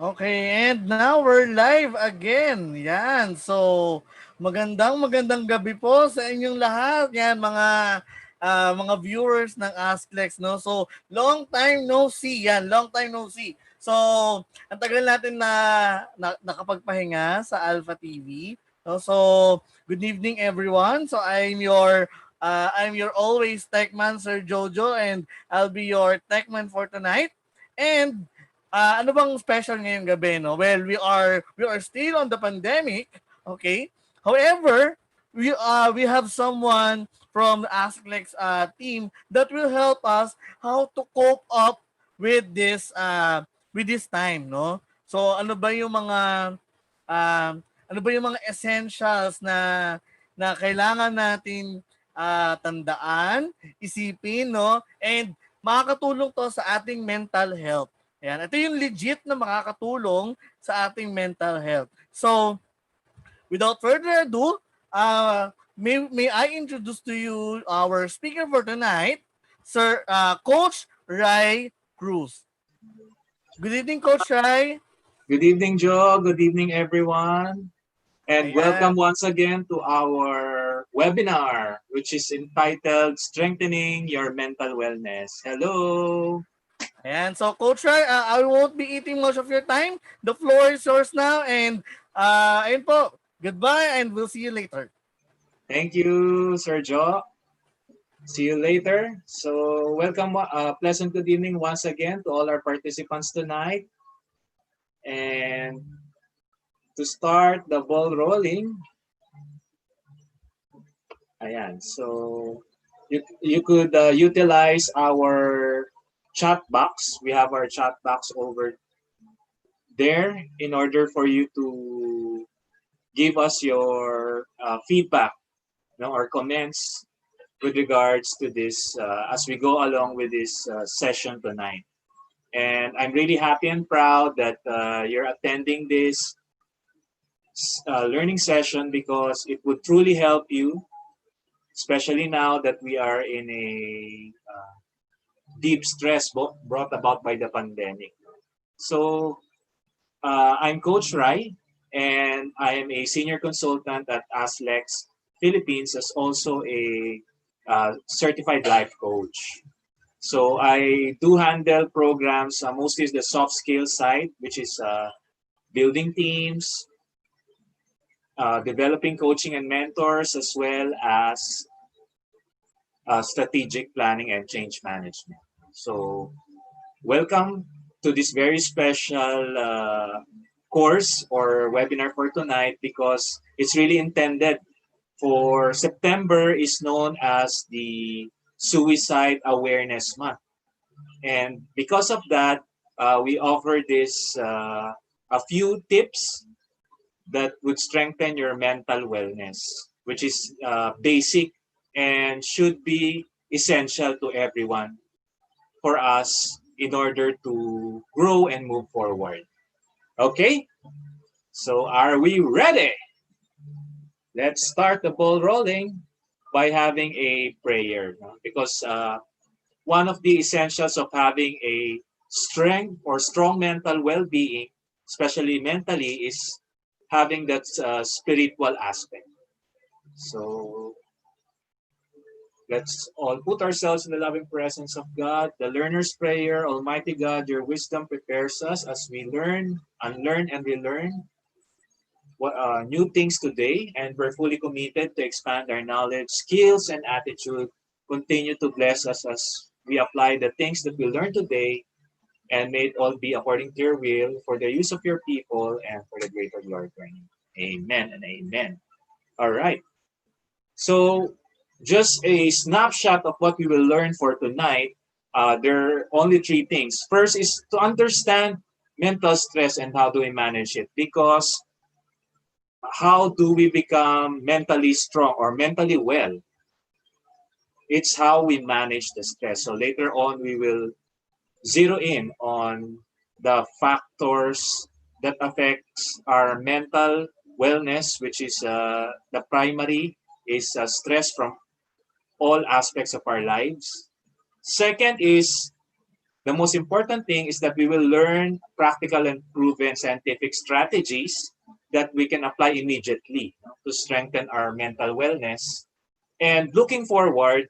Okay, and now we're live again. Yan. So, magandang gabi po sa inyong lahat. Yan mga viewers ng Asklex, no. So, long time no see. Yan, long time no see. So, ang tagal natin na nakapagpahinga sa Alpha TV. No? So, good evening everyone. So, I'm your always techman Sir Jojo, and I'll be your techman for tonight. And ano bang special ngayong gabi, no? Well, we are still on the pandemic, okay? However, we have someone from the Asklex team that will help us how to cope up with this time, no? So um, ano ba yung mga essentials na kailangan natin tandaan, isipin, no? And makakatulong to sa ating mental health. Ayan, ito yung legit na makakatulong sa ating mental health. So, without further ado, may I introduce to you our speaker for tonight, Sir Coach Rye Cruz. Good evening, Coach Rye. Good evening, Joe. Good evening, everyone. And Ayan. welcome once again to our webinar, which is entitled Strengthening Your Mental Wellness. Hello. Ayan. So, Coach Rye, I won't be eating much of your time. The floor is yours now. And, ayun po. Goodbye and we'll see you later. Thank you, Sir Joe. See you later. So, welcome, pleasant good evening once again to all our participants tonight. And to start the ball rolling, ayan, so you could utilize our chat box. We have our chat box over there in order for you to give us your feedback, or comments with regards to this as we go along with this session tonight. And I'm really happy and proud that you're attending this learning session because it would truly help you, especially now that we are in a deep stress brought about by the pandemic. So I'm Coach Rai, and I am a senior consultant at ASLEX Philippines as also a certified life coach. So I do handle programs, mostly the soft skills side, which is building teams, developing coaching and mentors, as well as strategic planning and change management. So welcome to this very special course or webinar for tonight because it's really intended for September is known as the Suicide Awareness Month. And because of that, we offer this a few tips that would strengthen your mental wellness, which is basic and should be essential to everyone for us in order to grow and move forward. Okay? So are we ready? Let's start the ball rolling by having a prayer. Because one of the essentials of having a strength or strong mental well-being, especially mentally, is having that spiritual aspect. So let's all put ourselves in the loving presence of God. The learner's prayer, Almighty God, your wisdom prepares us as we learn, unlearn, and relearn new things today, and we're fully committed to expand our knowledge, skills, and attitude. Continue to bless us as we apply the things that we learn today, and may it all be according to your will for the use of your people and for the greater glory of your name. Amen and amen. All right. So just a snapshot of what we will learn for tonight. There are only three things. First is to understand mental stress and how do we manage it, because how do we become mentally strong or mentally well? It's how we manage the stress. So later on, we will zero in on the factors that affects our mental wellness, which is the primary is stress from all aspects of our lives. Second is The most important thing is that we will learn practical and proven scientific strategies that we can apply immediately, to strengthen our mental wellness. And looking forward,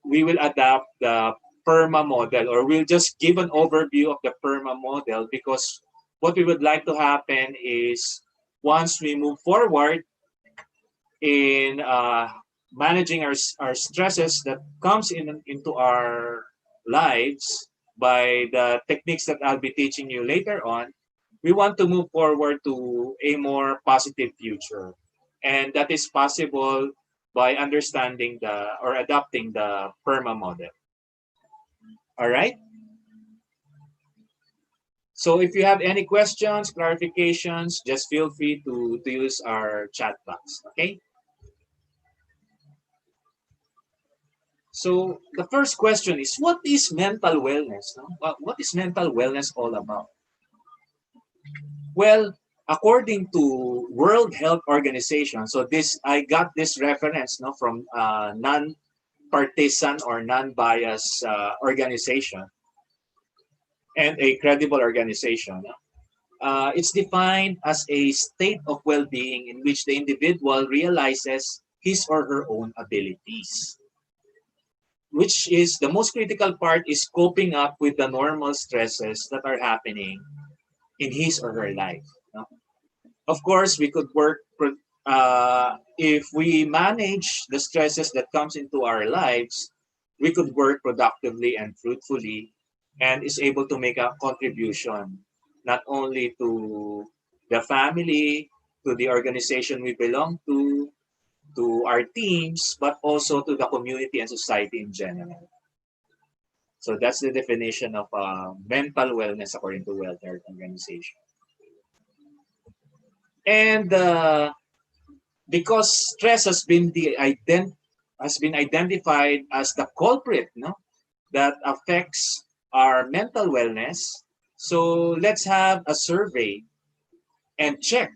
we will adapt the Perma model, or we'll just give an overview of the Perma model, because what we would like to happen is once we move forward in managing our stresses that comes into our lives by the techniques that I'll be teaching you later on, we want to move forward to a more positive future. And that is possible by understanding or adopting the PERMA model. All right? So if you have any questions, clarifications, just feel free to use our chat box. Okay? So the first question is, what is mental wellness? No? What is mental wellness all about? Well, according to World Health Organization, so this I got this reference, no, from non-partisan or non-biased organization, and a credible organization. No? It's defined as a state of well-being in which the individual realizes his or her own abilities, which is the most critical part, is coping up with the normal stresses that are happening in his or her life. No? Of course, we could work if we manage the stresses that comes into our lives, we could work productively and fruitfully, and is able to make a contribution not only to the family, to the organization we belong to our teams, but also to the community and society in general. So that's the definition of mental wellness according to World Health Organization. And because stress has been identified as the culprit, no, that affects our mental wellness. So let's have a survey and check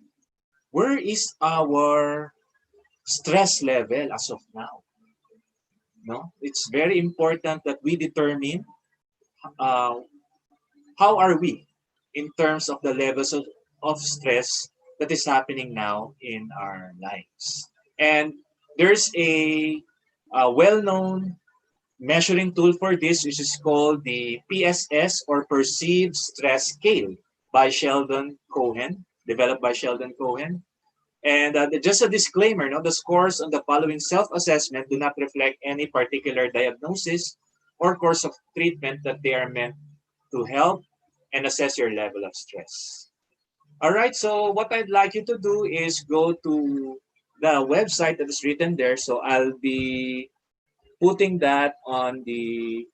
where is our stress level as of now. No, it's very important that we determine uh, how are we in terms of the levels of stress that is happening now in our lives. And there's a well-known measuring tool for this, which is called the PSS, or Perceived Stress Scale, by Sheldon Cohen, developed by Sheldon Cohen. And just a disclaimer, no, the scores on the following self-assessment do not reflect any particular diagnosis or course of treatment, that they are meant to help and assess your level of stress. All right, so what I'd like you to do is go to the website that is written there. So I'll be putting that on the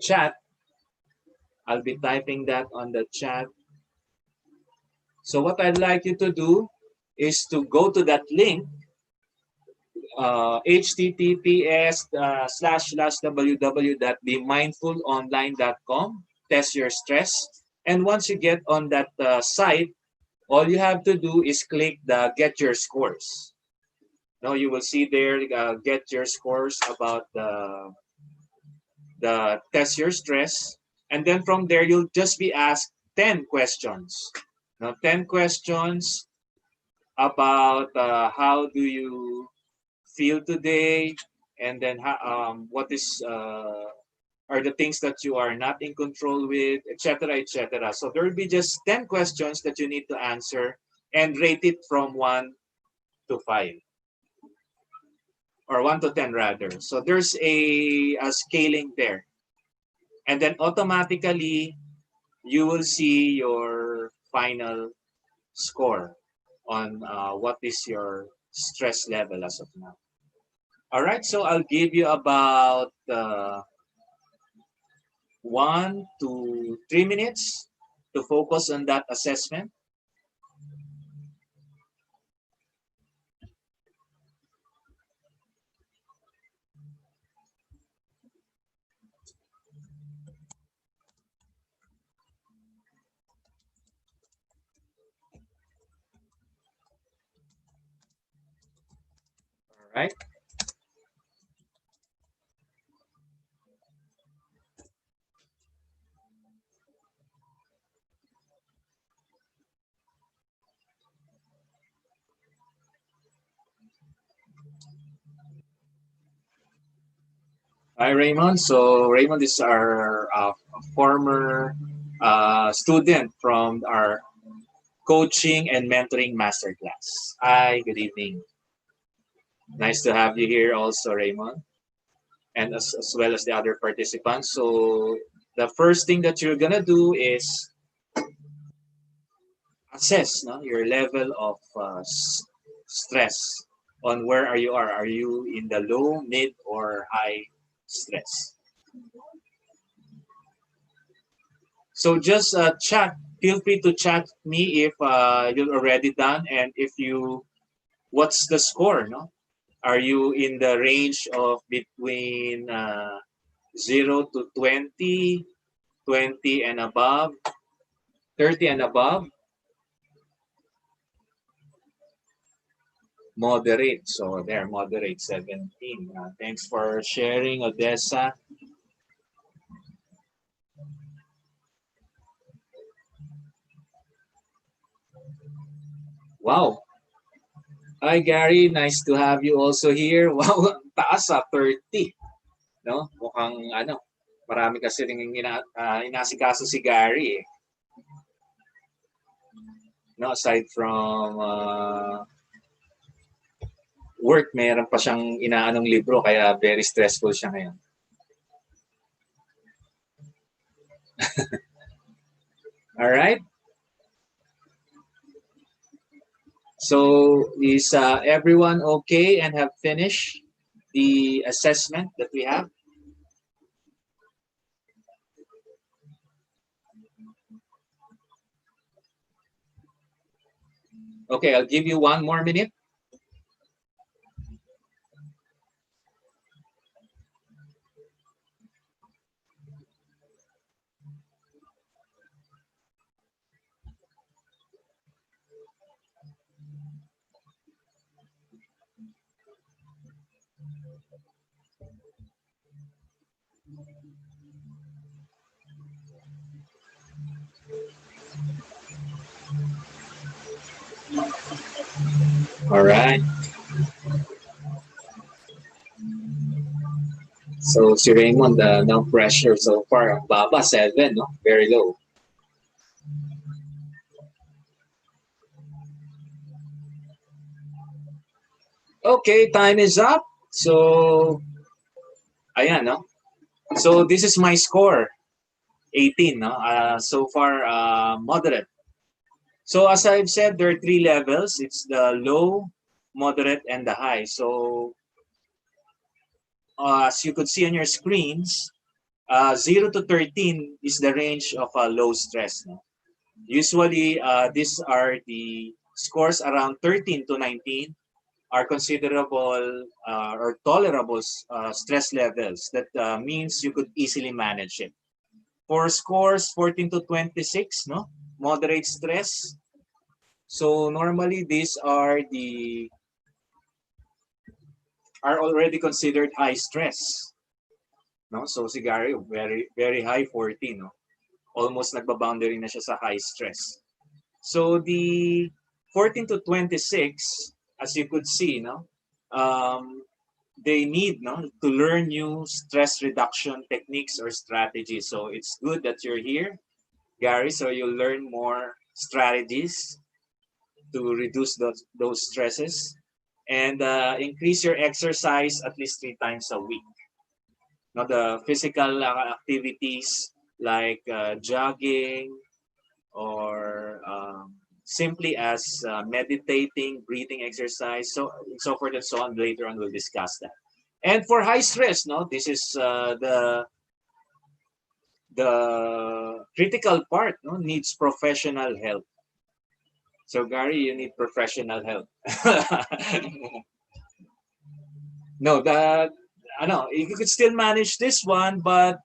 chat. I'll be typing that on the chat. So what I'd like you to do is to go to that link, https //www.bemindfulonline.com, test your stress. And once you get on that site, all you have to do is click the get your scores. Now you will see there, get your scores about the test your stress. And then from there, you'll just be asked 10 questions. Now, 10 questions about how do you feel today, and then what is are the things that you are not in control with, etc., etc. So there will be just 10 questions that you need to answer and rate it from 1 to 5, or 1 to 10 rather. So there's a scaling there. And then automatically, you will see your final score on what is your stress level as of now. All right, so I'll give you about 1 to 3 minutes to focus on that assessment. All right. Hi, Raymond. So Raymond is our former student from our coaching and mentoring masterclass. Hi, good evening. Nice to have you here also, Raymond, and as well as the other participants. So the first thing that you're gonna do is assess your level of stress on where are you are. Are you in the low, mid, or high stress? So just chat. Feel free to chat me if you're already done, and if you, what's the score? No, are you in the range of between 0 to 20, 20 and above, 30 and above, moderate? So there, moderate 17. Thanks for sharing, Odessa. Wow. Hi, Gary. Nice to have you also here. Wow, taas 30. No? Mukhang ano, marami kasi rin inasikaso si Gary eh. No, aside from work, mayroon pa siyang inaanong libro kaya very stressful siya ngayon. All right? So is everyone okay and have finished the assessment that we have? Okay, I'll give you 1 more minute. All right. So si Raymond, no pressure so far. Ang baba, 7, no? Very low. Okay, time is up. So, ayan, no? So this is my score, 18, no? So far, moderate. So as I've said, there are 3 levels. It's the low, moderate, and the high. So as you could see on your screens, 0 to 13 is the range of low stress. No? Usually, these are the scores around 13 to 19 are considerable or tolerable stress levels. That means you could easily manage it. For scores 14 to 26, no, moderate stress. So normally these are already considered high stress. No, so si Gary very very high 14, no. Almost nagba-boundary na siya sa high stress. So the 14 to 26, as you could see, no, they need to learn new stress reduction techniques or strategies. So it's good that you're here, Gary, so you'll learn more strategies to reduce those stresses and increase your exercise at least 3 times a week. Now, the physical activities like jogging or simply as meditating, breathing exercise, so forth and so on. Later on, we'll discuss that. And for high stress, no, this is the critical part. No, needs professional help. So Gary, you need professional help. No, that I know you could still manage this one, but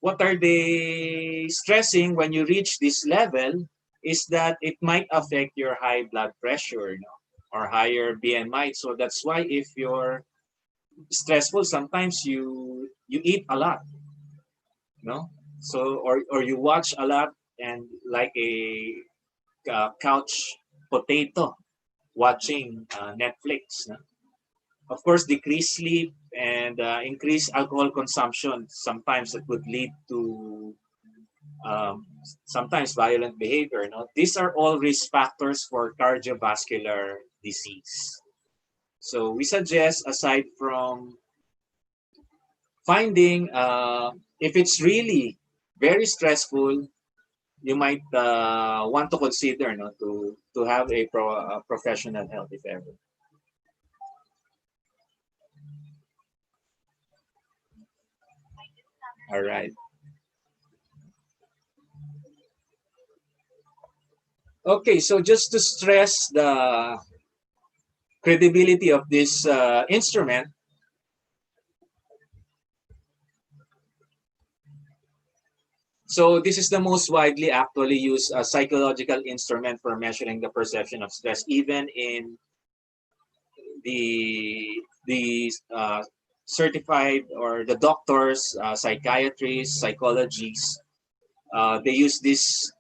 what are they stressing when you reach this level is that it might affect your high blood pressure, or higher BMI. So that's why if you're stressful, sometimes you eat a lot, no? So or you watch a lot and like a couch potato watching Netflix, no? Of course, decrease sleep and increase alcohol consumption. Sometimes it would lead to um, sometimes violent behavior. No? These are all risk factors for cardiovascular disease. So we suggest, aside from finding, if it's really very stressful, you might want to consider, no, to have a professional help if ever. All right. Okay, so just to stress the credibility of this instrument, so this is the most widely actually used psychological instrument for measuring the perception of stress, even in the certified or the doctors, psychiatrists, psychologists. They use this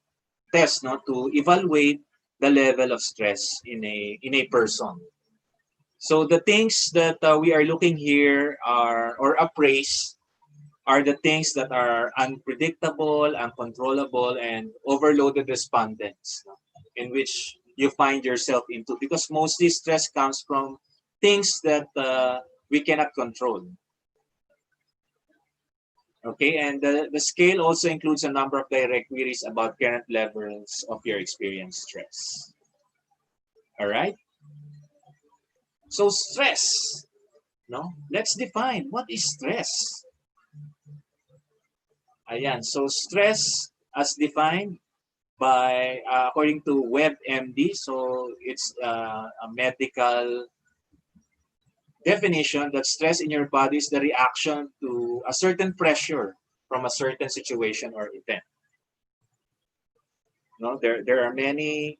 test, no, to evaluate the level of stress in a person. So the things that we are looking here are or appraise are the things that are unpredictable, uncontrollable, and overloaded respondents, no, in which you find yourself into, because mostly stress comes from things that we cannot control. Okay, and the scale also includes a number of direct queries about current levels of your experience stress. All right. So stress, no? Let's define what is stress. Ayan. So stress as defined by according to WebMD. So it's a medical definition that stress in your body is the reaction to a certain pressure from a certain situation or event. No, there are many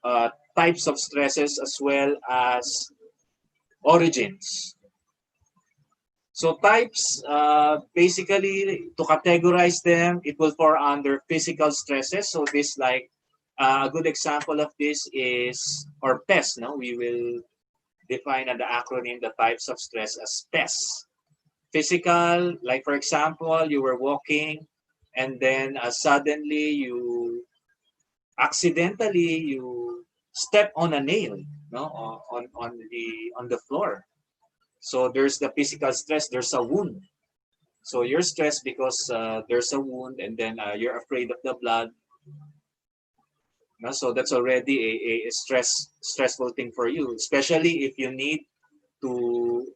uh, types of stresses as well as origins. So types, basically to categorize them, it will fall under physical stresses. So this like a good example of this is, or PES, no? We will define the acronym the types of stress as PES. Physical, like for example, you were walking and then suddenly you accidentally you step on a nail, no, on the floor. So there's the physical stress, there's a wound. So you're stressed because there's a wound, and then you're afraid of the blood. No? So that's already a stressful thing for you, especially if you need to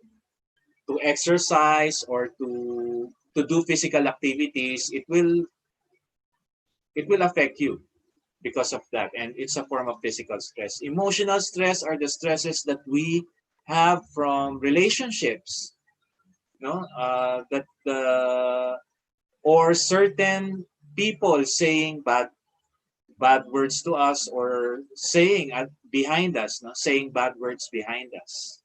to exercise or to do physical activities. It will affect you because of that, and it's a form of physical stress. Emotional stress are the stresses that we have from relationships, no, that the or certain people saying bad words to us, or saying behind us, no, saying bad words behind us.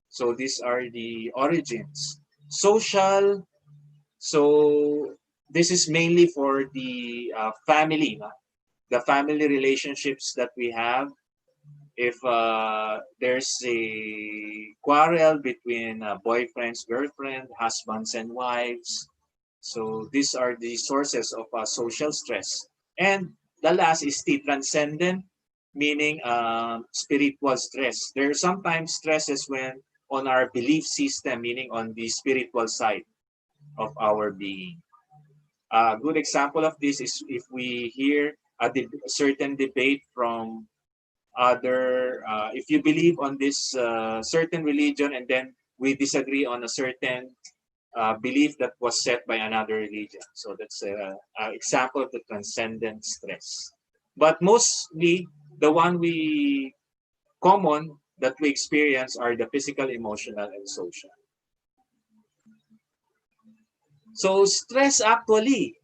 So these are the origins. Social, so this is mainly for the family, no? The family relationships that we have. If there's a quarrel between boyfriends, girlfriend, husbands, and wives, so these are the sources of social stress. And the last is the transcendent, meaning spiritual stress. There are sometimes stresses when on our belief system, meaning on the spiritual side of our being. A good example of this is if we hear a certain debate from other, if you believe on this certain religion and then we disagree on a certain belief that was set by another religion. So that's an example of the transcendent stress. But mostly, the one we common that we experience are the physical, emotional, and social. So stress actually,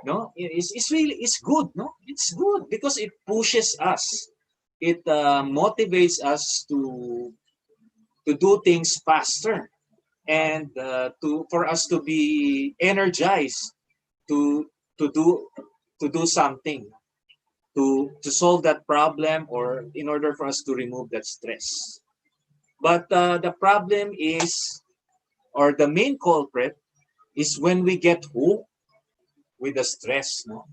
no, is really is good, no, it's good because it pushes us, it motivates us to do things faster, and to for us to be energized to to do to do something to solve that problem, or in order for us to remove that stress. But the problem is, or the main culprit is when we get hooked with the stress. No,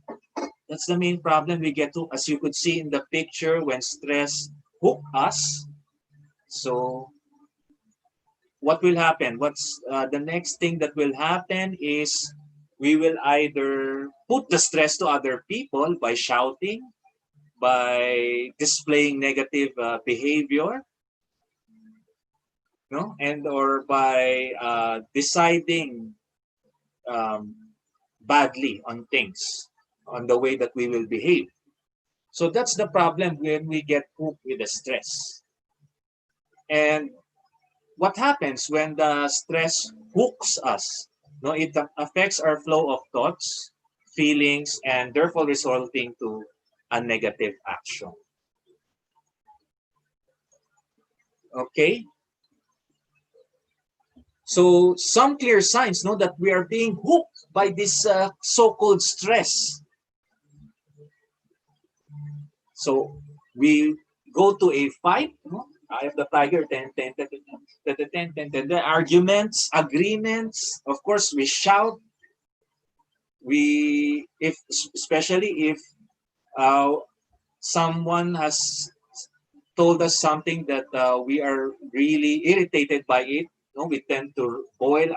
that's the main problem. We get hooked, as you could see in the picture, when stress hook us. So what will happen? What's the next thing that will happen is we will either put the stress to other people by shouting, by displaying negative behavior, no, and or by deciding um, badly on things, on the way that we will behave. So that's the problem when we get hooked with the stress. And what happens when the stress hooks us? No, it affects our flow of thoughts, feelings, and therefore resulting to a negative action. Okay? So some clear signs, no, that we are being hooked by this so-called stress. So we go to a fight, no? Eye of the tiger, the arguments, agreements. Of course, we shout. We, if especially if uh, someone has told us something that we are really irritated by it, no, we tend to boil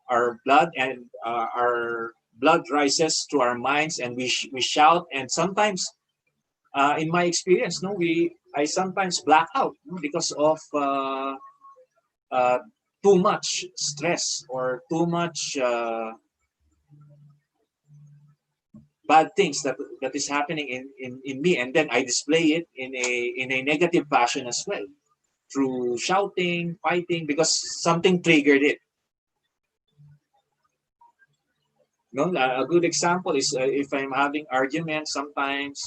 our blood, and our blood rises to our minds, and we shout, and sometimes in my experience, no, we I sometimes black out, no, because of uh, too much stress or too much bad things that is happening in me, and then I display it in a negative fashion as well, through shouting, fighting, because something triggered it. No, a good example is if I'm having arguments sometimes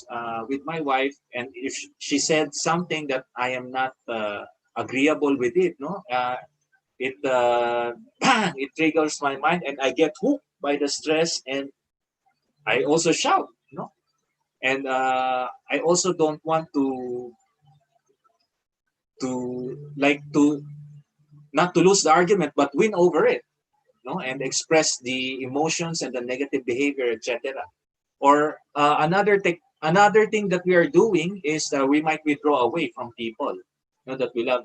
with my wife, and if she said something that I am not agreeable with it, no, it it triggers my mind, and I get hooked by the stress, and I also shout, no, and I also don't want to not to lose the argument, but win over it, no, and express the emotions and the negative behavior, etc. Or another thing that we are doing is that we might withdraw away from people, that we love.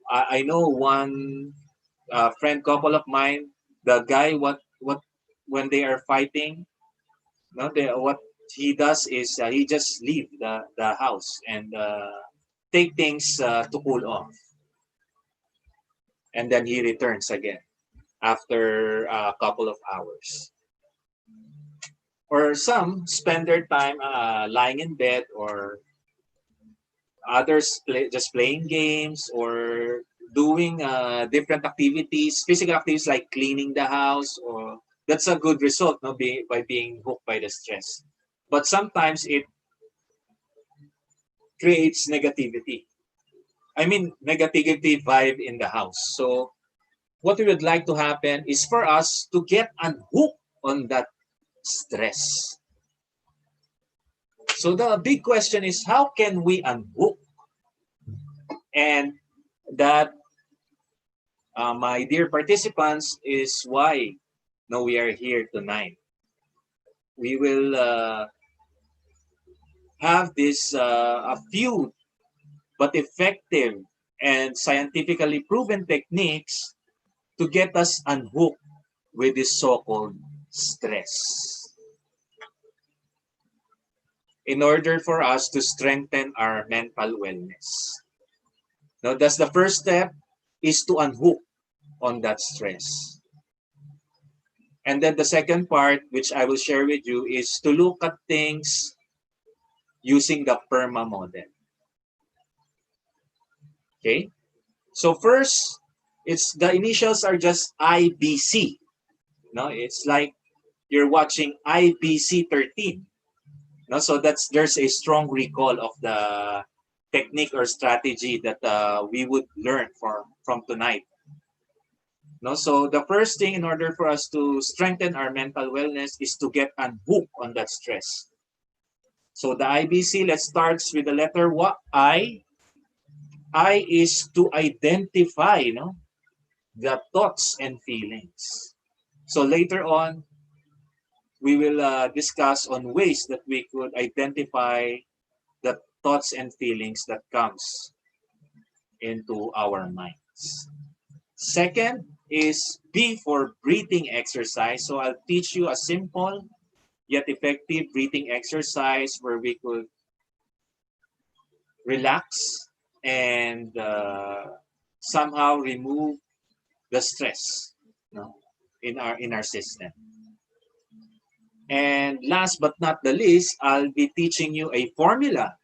I know one friend couple of mine. The guy, what when they are fighting, what he does is he just leave the house and take things to cool off, and then he returns again after a couple of hours. Or some spend their time lying in bed, or others just playing games, or doing different activities, physical activities like cleaning the house. Or that's a good result, no, by being hooked by the stress. But sometimes it creates negativity. I mean, negativity vibe in the house. So what we would like to happen is for us to get unhooked on that stress. So the big question is, how can we unhook? And that, my dear participants, is why no, we are here tonight. We will have this a few but effective and scientifically proven techniques to get us unhooked with this so-called stress, in order for us to strengthen our mental wellness. Now, that's the first step, is to unhook on that stress. And then the second part, which I will share with you, is to look at things using the Perma Model. Okay? So first, it's the initials are just IBC. No, it's like you're watching IBC 13. No, so there's a strong recall of the technique or strategy that we would learn from tonight. No, so the first thing in order for us to strengthen our mental wellness is to get unhooked on that stress. So the IBC, let's start with the letter I. I is to identify, the thoughts and feelings. So later on, we will discuss on ways that we could identify the thoughts and feelings that comes into our minds. Second is B for breathing exercise. So I'll teach you a simple yet effective breathing exercise where we could relax and somehow remove the stress, in our system. And last but not the least, I'll be teaching you a formula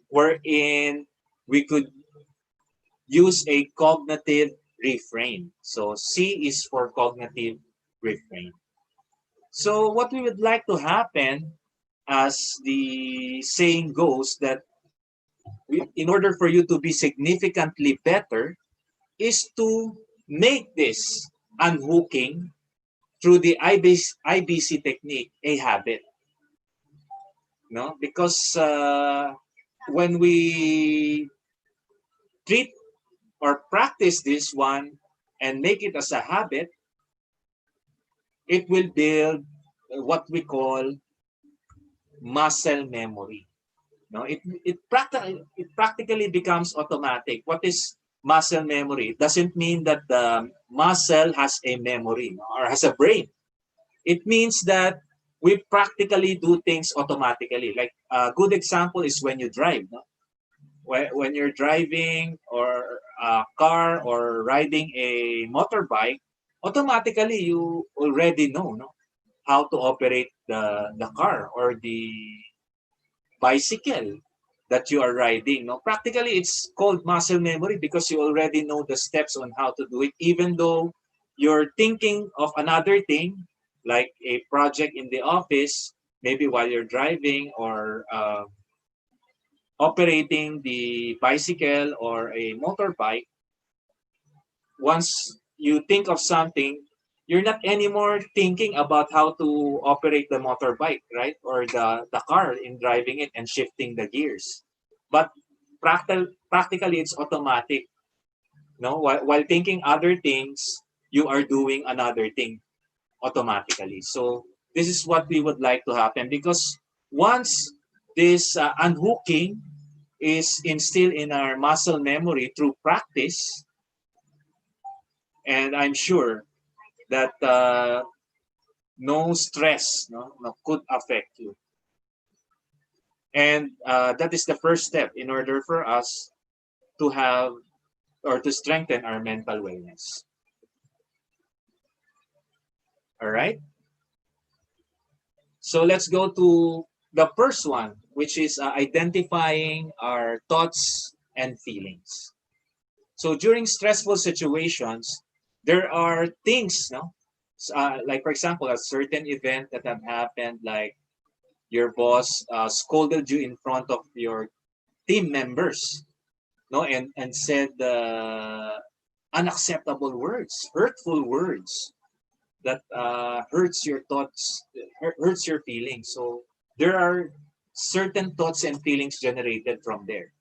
wherein we could use a cognitive refrain. So C is for cognitive refrain. So what we would like to happen, as the saying goes, that in order for you to be significantly better, is to make this unhooking through the IBC technique a habit. No, because when we treat or practice this one and make it as a habit, it will build what we call muscle memory. No, it practically becomes automatic. What is muscle memory? It doesn't mean that the muscle has a memory, or has a brain. It means that we practically do things automatically. Like a good example is when you drive. No? When you're driving or a car or riding a motorbike, automatically you already know, no, how to operate the car or the bicycle that you are riding. No, practically it's called muscle memory because you already know the steps on how to do it, even though you're thinking of another thing like a project in the office, maybe while you're driving or operating the bicycle or a motorbike. Once you think of something, you're not anymore thinking about how to operate the motorbike, right? Or the car in driving it and shifting the gears. But practically, it's automatic. No, while thinking other things, you are doing another thing automatically. So this is what we would like to happen because once this unhooking is instilled in our muscle memory through practice, and I'm sure that no stress, no, could affect you. And that is the first step in order for us to have or to strengthen our mental wellness. All right. So let's go to the first one, which is identifying our thoughts and feelings. So during stressful situations, there are things, no, like for example, a certain event that have happened, like your boss scolded you in front of your team members, no, and said unacceptable words, hurtful words that hurts your thoughts, hurts your feelings. So there are certain thoughts and feelings generated from there.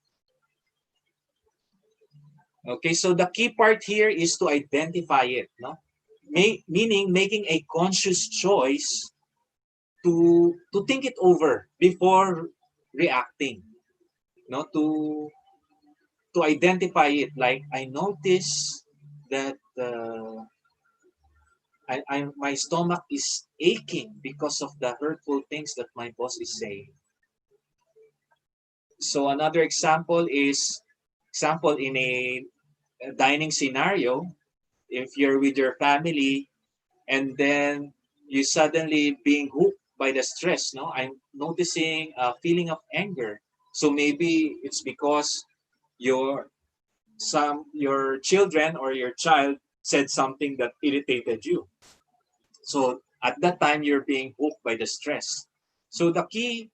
Okay, so the key part here is to identify it, no? Meaning making a conscious choice to think it over before reacting, no? To identify it. Like I notice that my stomach is aching because of the hurtful things that my boss is saying. So another example in a dining scenario, if you're with your family and then you suddenly being hooked by the stress, no, I'm noticing a feeling of anger. So maybe it's because your children or your child said something that irritated you. So at that time you're being hooked by the stress. So the key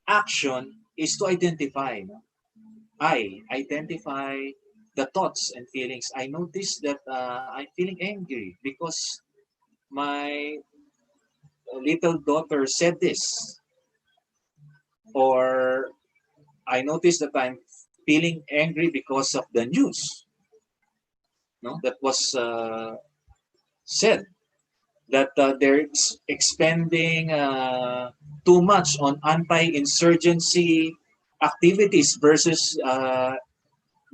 action is to identify, no? I identify the thoughts and feelings. I notice that I'm feeling angry because my little daughter said this, or I notice that I'm feeling angry because of the news, no, that was said that they're expending too much on anti-insurgency activities versus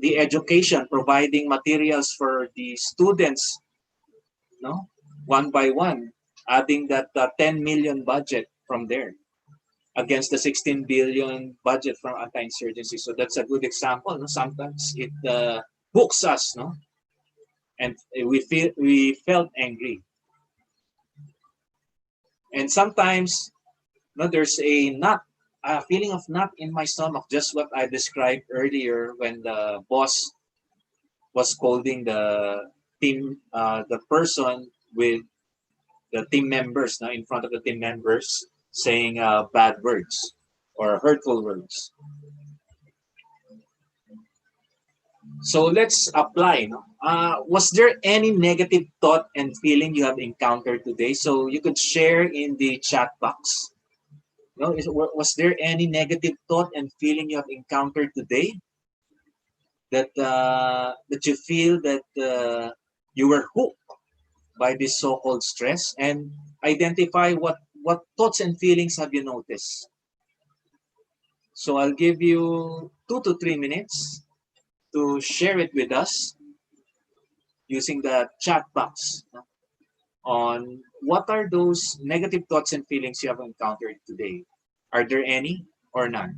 the education, providing materials for the students, no, one by one, adding that 10 million budget from there against the 16 billion budget from anti-insurgency. So that's a good example. No? Sometimes it hooks us, no, and we felt angry, and sometimes no, there's a feeling of knot in my stomach, just what I described earlier when the boss was scolding the person with the team members, now in front of the team members, saying bad words or hurtful words. So let's apply. No? Was there any negative thought and feeling you have encountered today? So you could share in the chat box. No, was there any negative thought and feeling you have encountered today that you feel that you were hooked by this so-called stress, and identify what thoughts and feelings have you noticed. So I'll give you 2 to 3 minutes to share it with us using the chat box on what are those negative thoughts and feelings you have encountered today. Are there any or none?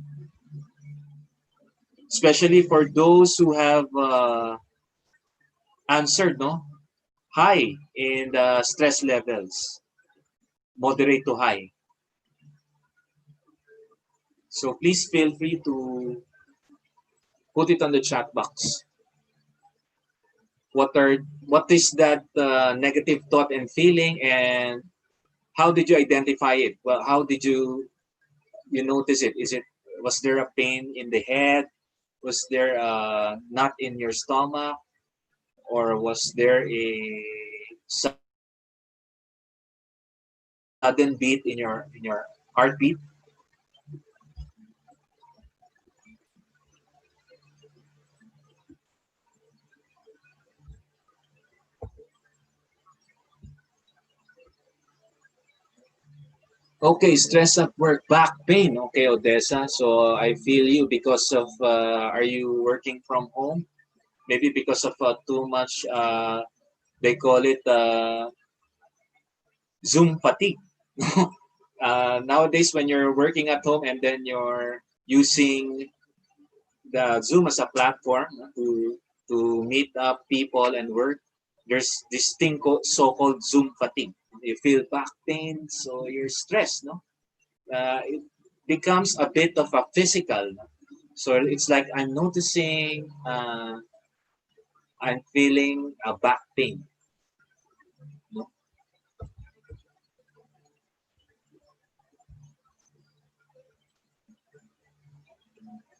Especially for those who have answered, no, high in the stress levels, moderate to high. So please feel free to put it on the chat box. What is that negative thought and feeling, and how did you identify it? Well, how did you notice it? Was there a pain in the head? Was there a knot in your stomach, or was there a sudden beat in your heartbeat? Okay, stress at work, back pain. Okay, Odessa. So I feel you because of, are you working from home? Maybe because of too much, they call it Zoom fatigue. Nowadays, when you're working at home and then you're using the Zoom as a platform to meet up people and work, there's this thing so-called Zoom fatigue. You feel back pain, so you're stressed, no? It becomes a bit of a physical. So it's like I'm noticing, I'm feeling a back pain.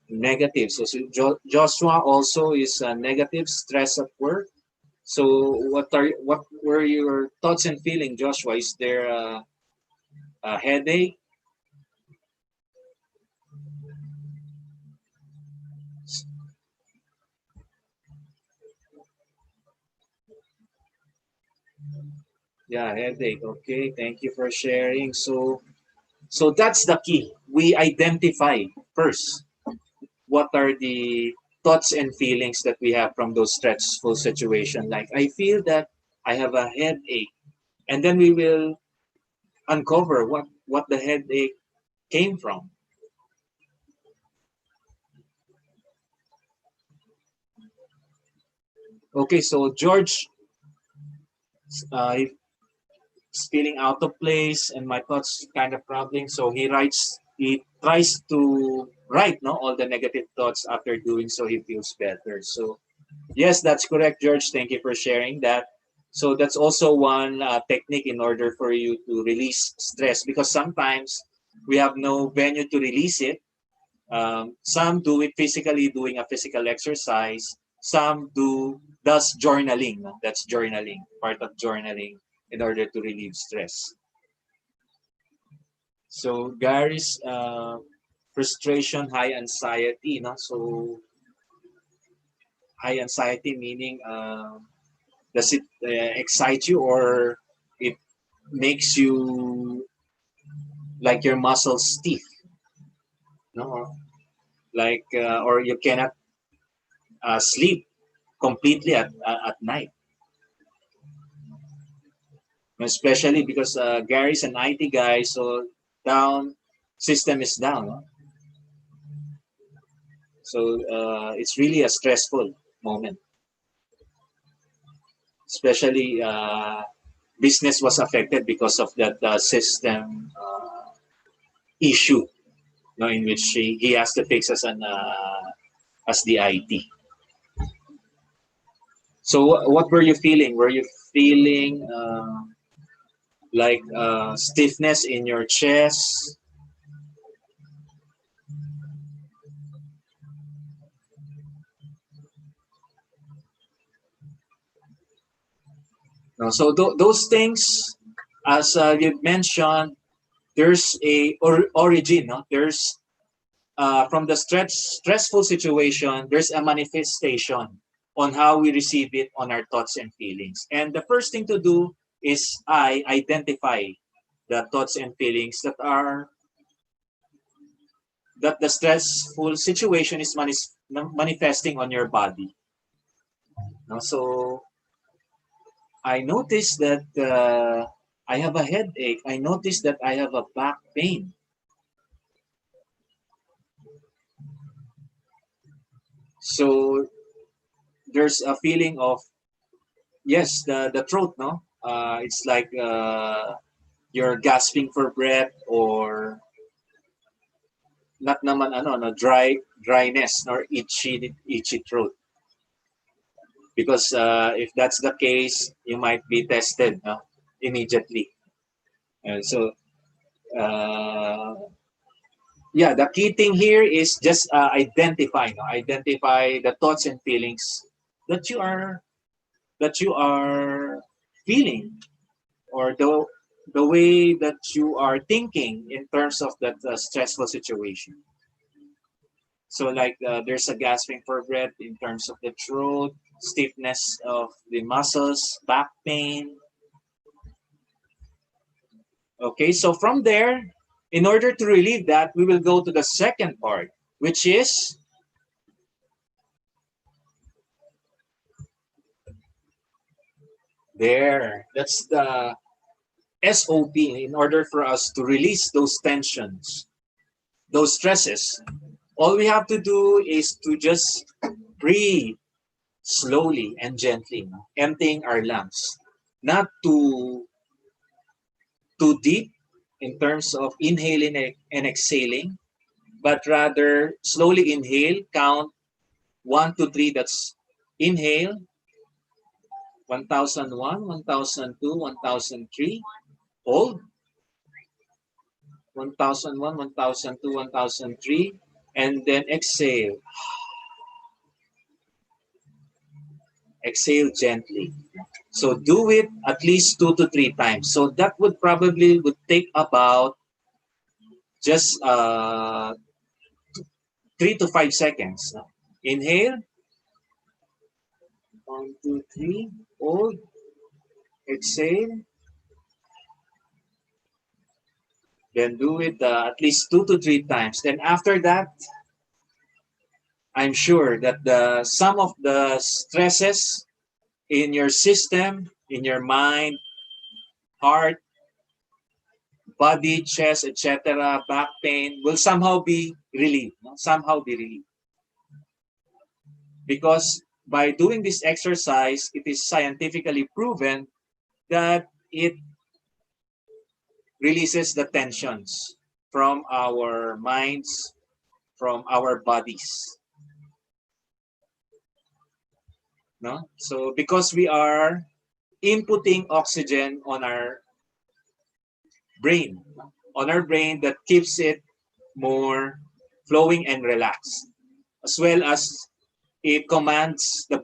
Negative. So Joshua also is a negative stress at work. So what were your thoughts and feeling, Joshua? Is there a headache? Yeah, headache. Okay, thank you for sharing. So that's the key. We identify first what are the thoughts and feelings that we have from those stressful situations. Like I feel that I have a headache, and then we will uncover what the headache came from. Okay, so George is feeling out of place, and my thoughts kind of troubling. So he tries to write no all the negative thoughts. After doing so, he feels better. So yes, that's correct, George. Thank you for sharing that. So that's also one technique in order for you to release stress, because sometimes we have no venue to release it. Some do it physically, doing a physical exercise. Some does journaling. No? That's journaling, part of journaling in order to relieve stress. So Gary's frustration, high anxiety. No? So high anxiety, meaning does it excite you, or it makes you like your muscles stiff, no? Like or you cannot sleep completely at night, especially because Gary's an IT guy, so down system is down, no? So it's really a stressful moment, especially business was affected because of that system issue, no, in which he has to fix as the IT. So what were you feeling? Were you feeling like stiffness in your chest? No, so those things, as you mentioned, there's a origin. No? There's from the stressful situation, there's a manifestation on how we receive it on our thoughts and feelings. And the first thing to do is I identify the thoughts and feelings that the stressful situation is manifesting on your body. No? So I noticed that I have a headache. I noticed that I have a back pain. So there's a feeling of, yes, the throat, no? It's like you're gasping for breath, or not naman ano, no, dryness nor itchy throat. Because if that's the case, you might be tested, no, immediately. And so uh, yeah, the key thing here is just identify, no? Identify the thoughts and feelings that you are feeling, or the way that you are thinking in terms of that stressful situation. So like there's a gasping for breath in terms of the throat, stiffness of the muscles, back pain. Okay, so from there, in order to relieve that, we will go to the second part, which is there. That's the SOP in order for us to release those tensions, those stresses. All we have to do is to just breathe slowly and gently, no? Emptying our lungs. Not too deep in terms of inhaling and exhaling, but rather slowly inhale, count 1 to 3, that's inhale, 1001, 1002, 1003, hold, 1001, 1002, 1003, and then exhale. Exhale gently. So do it at least 2 to 3 times. So that would take about just 3 to 5 seconds. Inhale, 1, 2, 3, hold, exhale, then do it at least 2 to 3 times. Then after that, I'm sure that the some of the stresses in your system, in your mind, heart, body, chest, etc., back pain will somehow be relieved. No? Somehow be relieved. Because by doing this exercise, it is scientifically proven that it releases the tensions from our minds, from our bodies. No? So because we are inputting oxygen on our brain that keeps it more flowing and relaxed, as well as the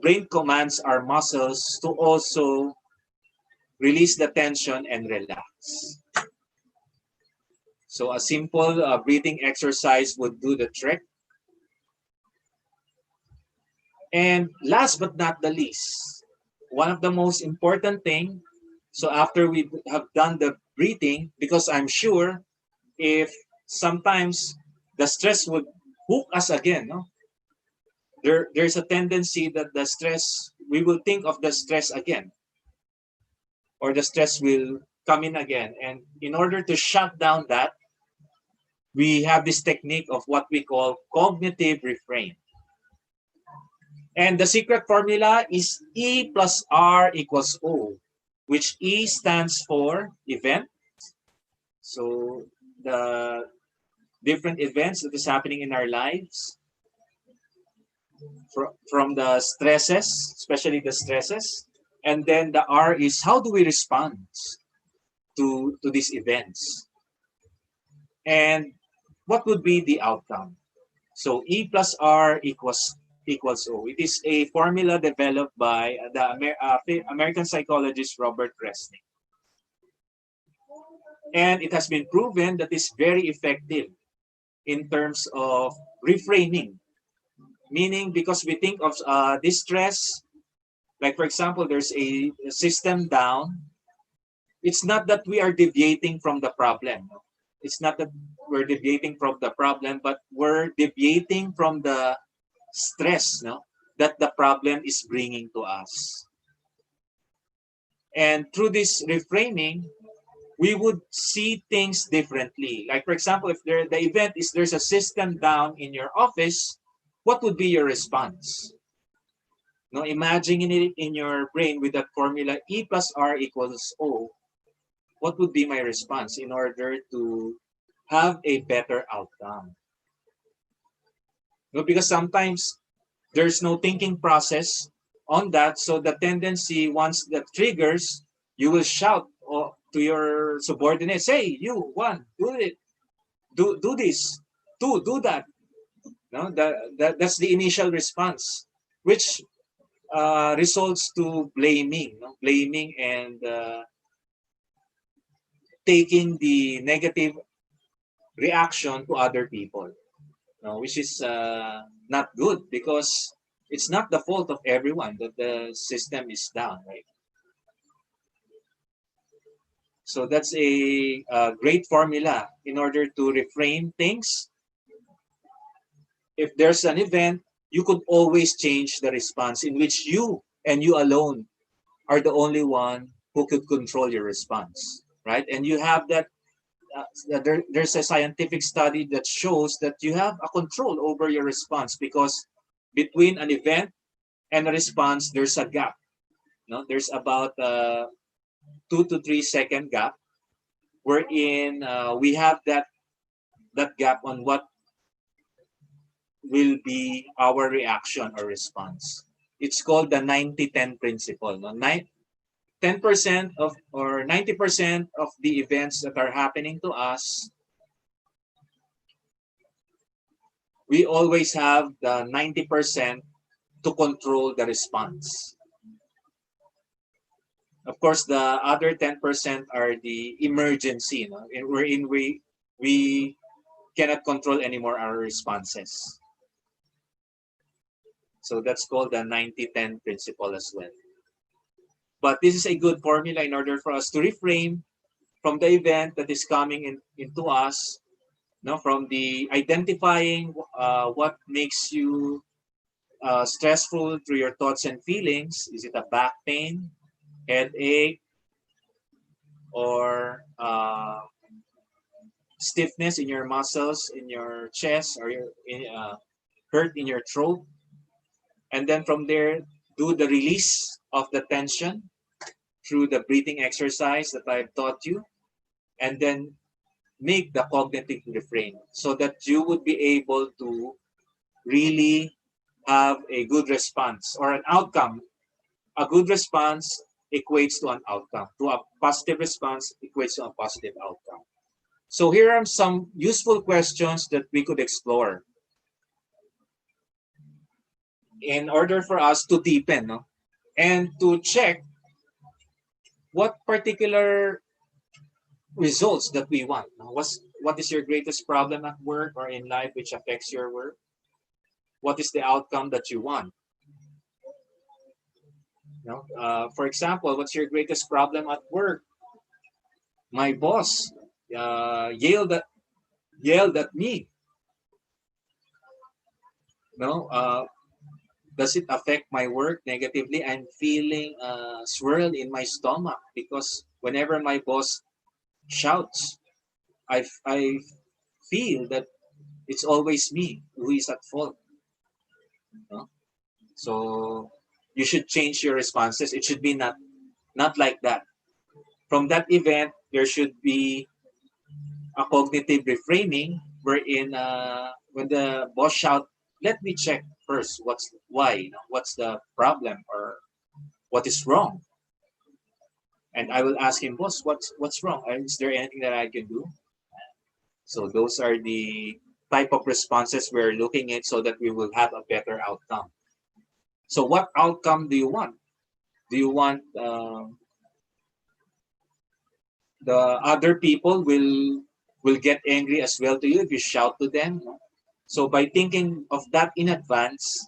brain commands our muscles to also release the tension and relax. So a simple breathing exercise would do the trick. And last but not the least, one of the most important thing, so after we have done the breathing, because I'm sure if sometimes the stress would hook us again, no? There's a tendency that the stress, we will think of the stress again, or the stress will come in again. And in order to shut down that, we have this technique of what we call cognitive refrain. And the secret formula is E plus R equals O, which E stands for event. So the different events that is happening in our lives, from the stresses, especially the stresses. And then the R is how do we respond to these events? And what would be the outcome? So E plus R equals O. It is a formula developed by the American psychologist Robert Resnick. And it has been proven that it's very effective in terms of reframing. Meaning, because we think of this stress, like for example, there's a system down. It's not that we are deviating from the problem. It's not that we're deviating from the problem, but we're deviating from the stress, no, that the problem is bringing to us. And through this reframing, we would see things differently. Like for example, if the event is there's a system down in your office, what would be your response? No, imagining it in your brain with that formula E plus R equals O, what would be my response in order to have a better outcome? No, because sometimes there's no thinking process on that. So the tendency, once that triggers, you will shout to your subordinates, hey, you, one, do it, do this, do that. No, that's the initial response, which results to blaming, no? Blaming and taking the negative reaction to other people, no? Which is not good because it's not the fault of everyone that the system is down, right? So that's a great formula in order to reframe things. If there's an event, you could always change the response in which you and you alone are the only one who could control your response, right? And you have that. There's a scientific study that shows that you have a control over your response because between an event and a response, there's a gap. No, there's about 2 to 3 second gap, wherein we have that gap on what will be our reaction or response. It's called the 90-10 principle. No? 10% of or 90% of the events that are happening to us, we always have the 90% to control the response. Of course, the other 10% are the emergency, no? Wherein we cannot control anymore our responses. So that's called the 90-10 principle as well. But this is a good formula in order for us to reframe from the event that is coming into us, no, from the identifying what makes you stressful through your thoughts and feelings. Is it a back pain, headache, or stiffness in your muscles, in your chest, or hurt in your throat? And then from there, do the release of the tension through the breathing exercise that I've taught you. And then make the cognitive refrain so that you would be able to really have a good response or an outcome. A good response equates to an outcome. To a positive response equates to a positive outcome. So here are some useful questions that we could explore in order for us to deepen, no? And to check what particular results that we want. No? What is your greatest problem at work or in life which affects your work? What is the outcome that you want? For example, what's your greatest problem at work? My boss yelled at me. No, does it affect my work negatively? I'm feeling swirl in my stomach because whenever my boss shouts, I feel that it's always me who is at fault. No? So you should change your responses. It should be not like that. From that event, there should be a cognitive reframing wherein when the boss shout, let me check first what's the problem or what is wrong, and I will ask him, boss, what's wrong? Is there anything that I can do? So those are the type of responses we're looking at so that we will have a better outcome. So what outcome do you want? Do you want the other people will get angry as well to you if you shout to them? So by thinking of that in advance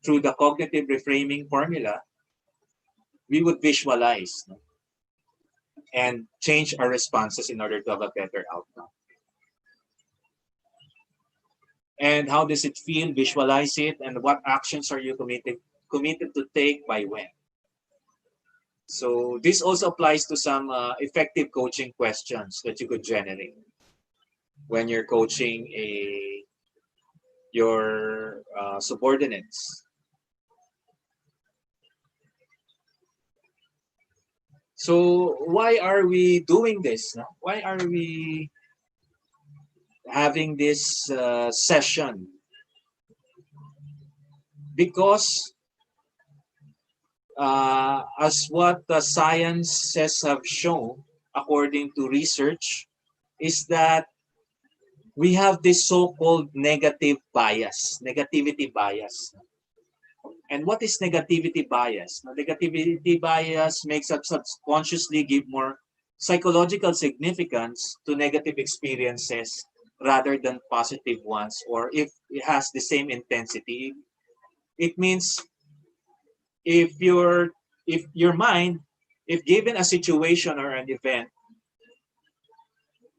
through the cognitive reframing formula, we would visualize, no, and change our responses in order to have a better outcome. And how does it feel? Visualize it, and what actions are you committed to take by when? So this also applies to some effective coaching questions that you could generate when you're coaching your subordinates. So why are we doing this? No? Why are we having this session? Because as what the sciences have shown, according to research, is that we have this so-called negativity bias. And what is negativity bias? Now, negativity bias makes us subconsciously give more psychological significance to negative experiences rather than positive ones, or if it has the same intensity. It means if your mind, if given a situation or an event,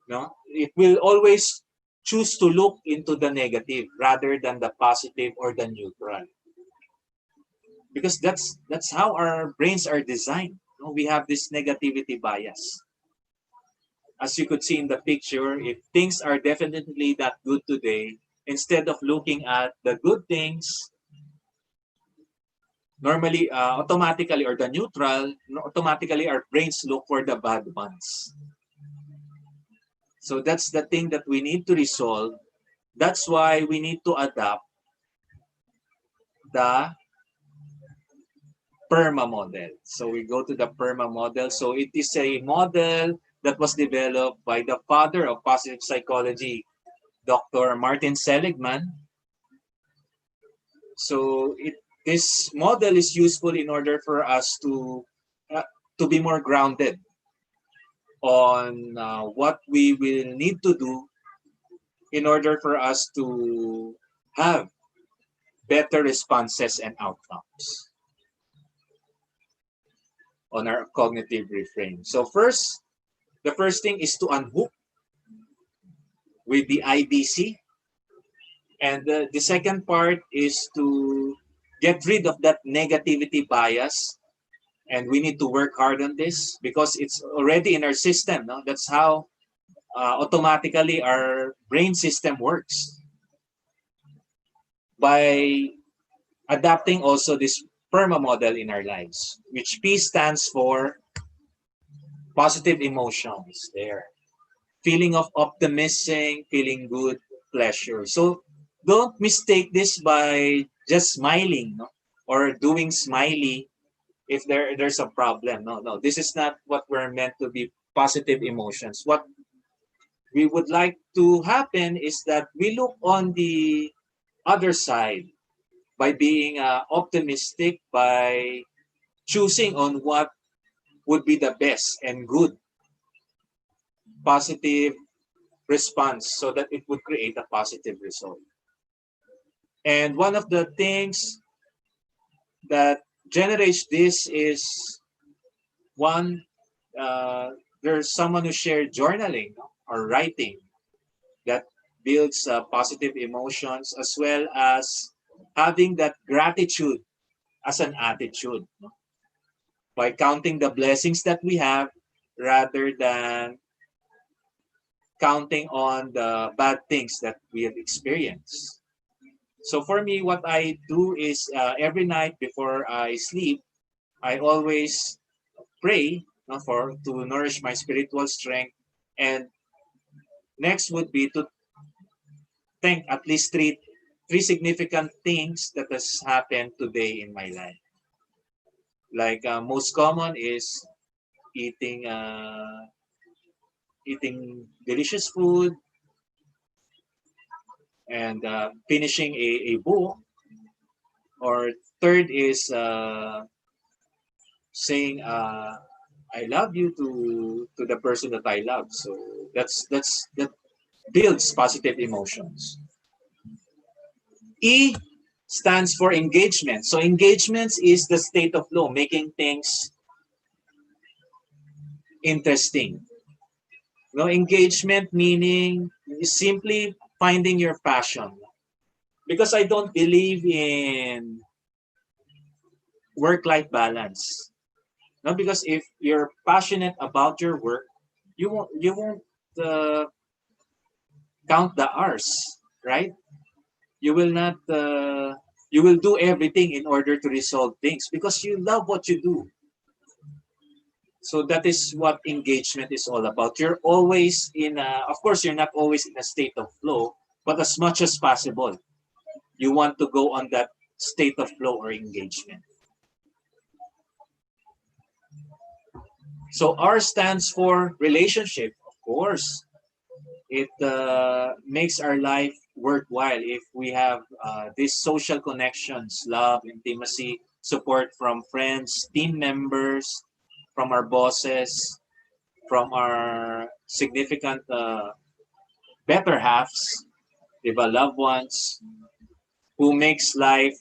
no, it will always choose to look into the negative rather than the positive or the neutral, because that's how our brains are designed. No? We have this negativity bias. As you could see in the picture, if things are definitely not good today, instead of looking at the good things, normally automatically, or the neutral, automatically our brains look for the bad ones. So that's the thing that we need to resolve. That's why we need to adopt the Perma Model. So we go to the Perma Model. So it is a model that was developed by the father of positive psychology, Dr. Martin Seligman. So this model is useful in order for us to be more grounded on what we will need to do in order for us to have better responses and outcomes on our cognitive reframe. So the first thing is to unhook with the IBC. And the second part is to get rid of that negativity bias. And we need to work hard on this because it's already in our system. No? That's how automatically our brain system works. By adapting also this PERMA model in our lives, which P stands for positive emotions. There. Feeling of optimism, feeling good, pleasure. So don't mistake this by just smiling, no? Or doing smiley if there's a problem. No. This is not what we're meant to be positive emotions. What we would like to happen is that we look on the other side by being optimistic, by choosing on what would be the best and good positive response so that it would create a positive result. And one of the things that generates this is one, uh, there's someone who shared journaling, no, or writing, that builds positive emotions, as well as having that gratitude as an attitude, no? By counting the blessings that we have rather than counting on the bad things that we have experienced. So for me, what I do is every night before I sleep, I always pray, no, for to nourish my spiritual strength. And next would be to think at least three significant things that has happened today in my life. Like most common is eating eating delicious food, and finishing a book. Or third is saying I love you to the person that I love. So that builds positive emotions. E stands for engagement. So engagements is the state of flow, making things interesting. No, engagement meaning simply finding your passion. Because I don't believe in work-life balance. No, because if you're passionate about your work, you won't uh, count the hours, right? You will not. You will do everything in order to resolve things because you love what you do. So that is what engagement is all about. You're always in a, of course, you're not always in a state of flow, but as much as possible, you want to go on that state of flow or engagement. So R stands for relationship, of course. It makes our life worthwhile if we have these social connections, love, intimacy, support from friends, team members, from our bosses, from our significant better halves, diba, loved ones, who makes life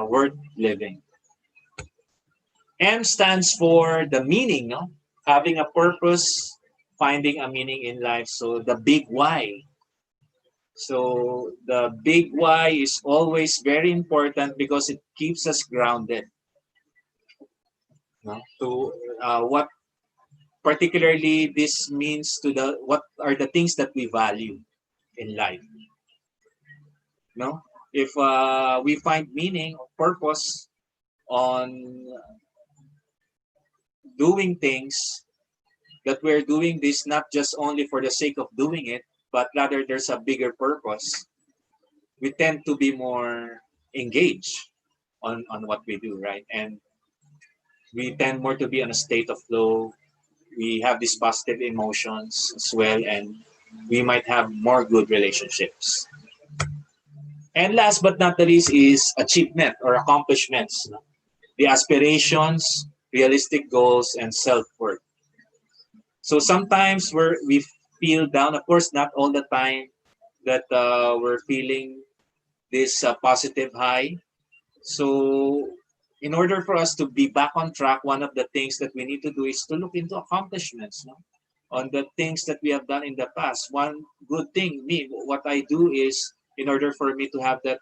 worth living. M stands for the meaning, no? Having a purpose, finding a meaning in life. So the big why. So the big why is always very important because it keeps us grounded. No? To what particularly this means to the what are the things that we value in life. No, if we find meaning or purpose on doing things, that we're doing this not just only for the sake of doing it, but rather there's a bigger purpose, we tend to be more engaged on what we do, right? And we tend more to be in a state of flow. We have these positive emotions as well, and we might have more good relationships. And last but not the least is achievement or accomplishments. No? The aspirations, realistic goals, and self-worth. So sometimes we feel down. Of course, not all the time that we're feeling this positive high. So in order for us to be back on track, one of the things that we need to do is to look into accomplishments, no? On the things that we have done in the past. One good thing, me, what I do is in order for me to have that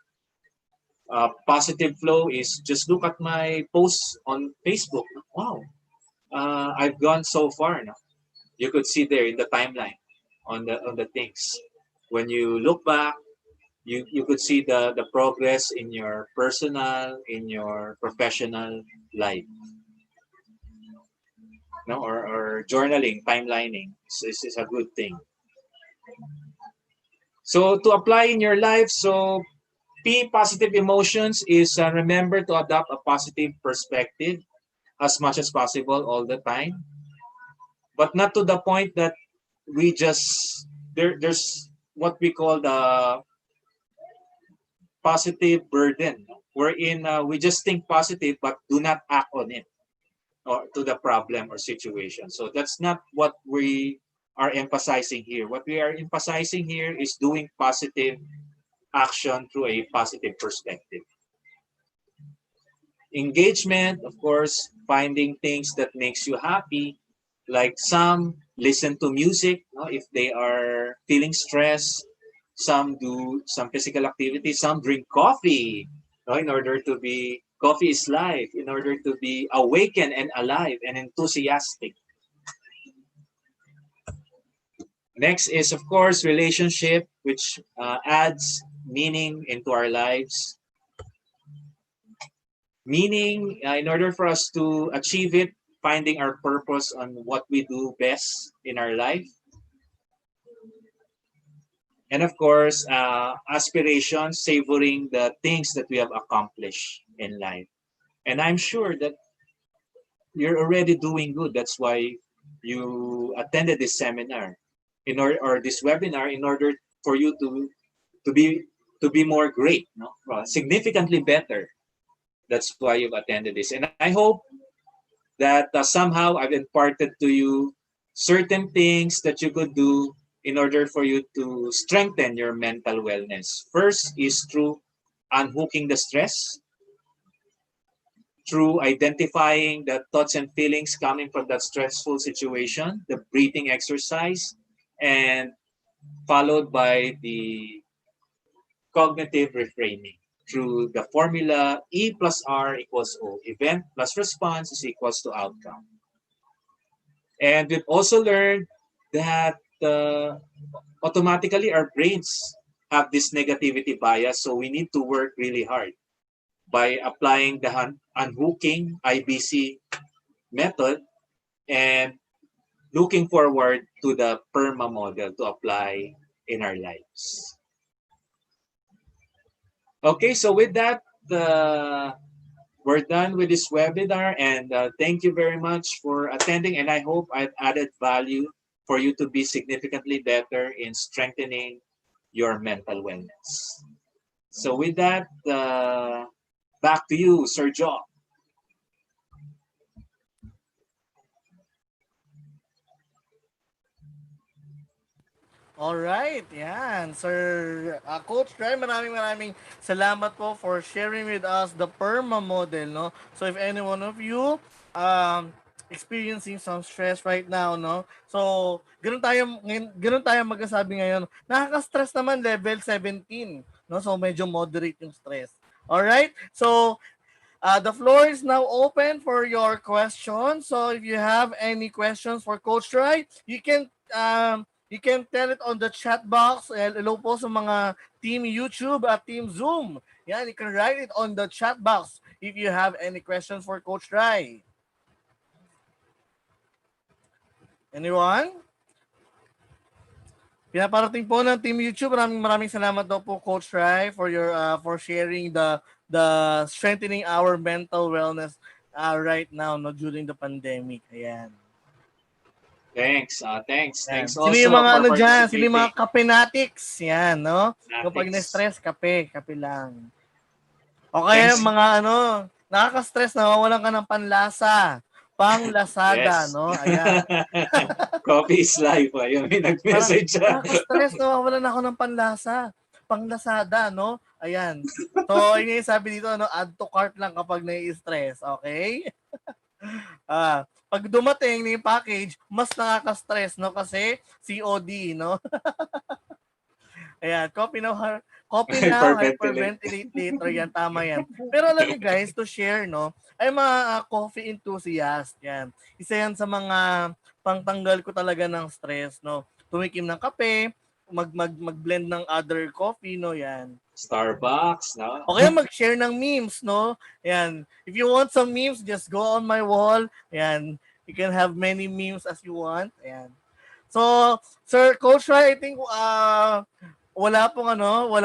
positive flow is just look at my posts on Facebook. Wow, I've gone so far now. You could see there in the timeline on the things. When you look back, you could see the progress in your personal, in your professional life, no, or journaling, timelining is a good thing. So to apply in your life, so P, positive emotions, is remember to adopt a positive perspective as much as possible all the time, but not to the point that we just there's what we call the positive burden, wherein we just think positive but do not act on it or to the problem or situation. So that's not what we are emphasizing here. What we are emphasizing here is doing positive action through a positive perspective. Engagement, of course, finding things that makes you happy. Like some listen to music, no, if they are feeling stressed. Some do some physical activity. Some drink coffee, no, in order to be coffee is life. In order to be awakened and alive and enthusiastic. Next is, of course, relationship, which adds meaning into our lives. Meaning, in order for us to achieve it, finding our purpose on what we do best in our life. And of course, aspiration, savoring the things that we have accomplished in life. And I'm sure that you're already doing good. That's why you attended this seminar or this webinar in order for you to be to be more great, no? Significantly better. That's why you've attended this. And I hope that somehow I've imparted to you certain things that you could do in order for you to strengthen your mental wellness. First is through unhooking the stress, through identifying the thoughts and feelings coming from that stressful situation, the breathing exercise, and followed by the cognitive reframing through the formula E plus R equals O. Event plus response is equals to outcome. And we've also learned that automatically our brains have this negativity bias, so we need to work really hard by applying the unhooking IBC method and looking forward to the Perma model to apply in our lives. Okay, so with that, we're done with this webinar, and thank you very much for attending, and I hope I've added value for you to be significantly better in strengthening your mental wellness. So with that, back to you, Sir Joe. Alright, yan. Sir Coach Ryan, maraming salamat po for sharing with us the Perma model, no? So if any one of you experiencing some stress right now, no? So, ganun tayo magsasabi ngayon. Nakaka-stress naman level 17, no? So medyo moderate yung stress. Alright? So, the floor is now open for your questions. So if you have any questions for Coach Rai, you can tell it on the chat box. Hello po sa mga team YouTube at team Zoom. Yan, you can write it on the chat box if you have any questions for Coach Rai. Anyone? Pinaparating po ng Team YouTube. Maraming salamat daw po Coach Rai for sharing the strengthening our mental wellness right now no during the pandemic. Ayan. Thanks. Thanks. Ayan. Thanks Sino yung also mga for ano diyan? Sino yung participating. mga kapenatics? Yan, no? Kapag Thanks. na-stress, kape lang. O kaya Thanks. mga ano, nakaka-stress, nawawalan ka ng panlasa. Panglasada, Yes. no? Ayan. Coffee is life. Ayun, may Parang nag-message. nakaka-stress, nawawalan ako ng panlasa. Panglasada, no? Ayan. So, yun yung sabi dito, no? Add to cart lang kapag nai-stress, okay? Pag dumating na yung package, mas nakaka-stress, no? Kasi COD, no? Ayan, copy now, Hyperventilate. hyperventilate later, yan, tama yan. Pero alam niyo guys, to share, no? Ay mga coffee enthusiast, yan. Isa yan sa mga pangtanggal ko talaga ng stress, no? Tumikim ng kape, mag-blend ng other coffee, no? Yan. Starbucks, no? O kaya mag-share ng memes, no? Yan. If you want some memes, just go on my wall. Yan. You can have many memes as you want. Yan. So, Sir Coach Rai, I think wala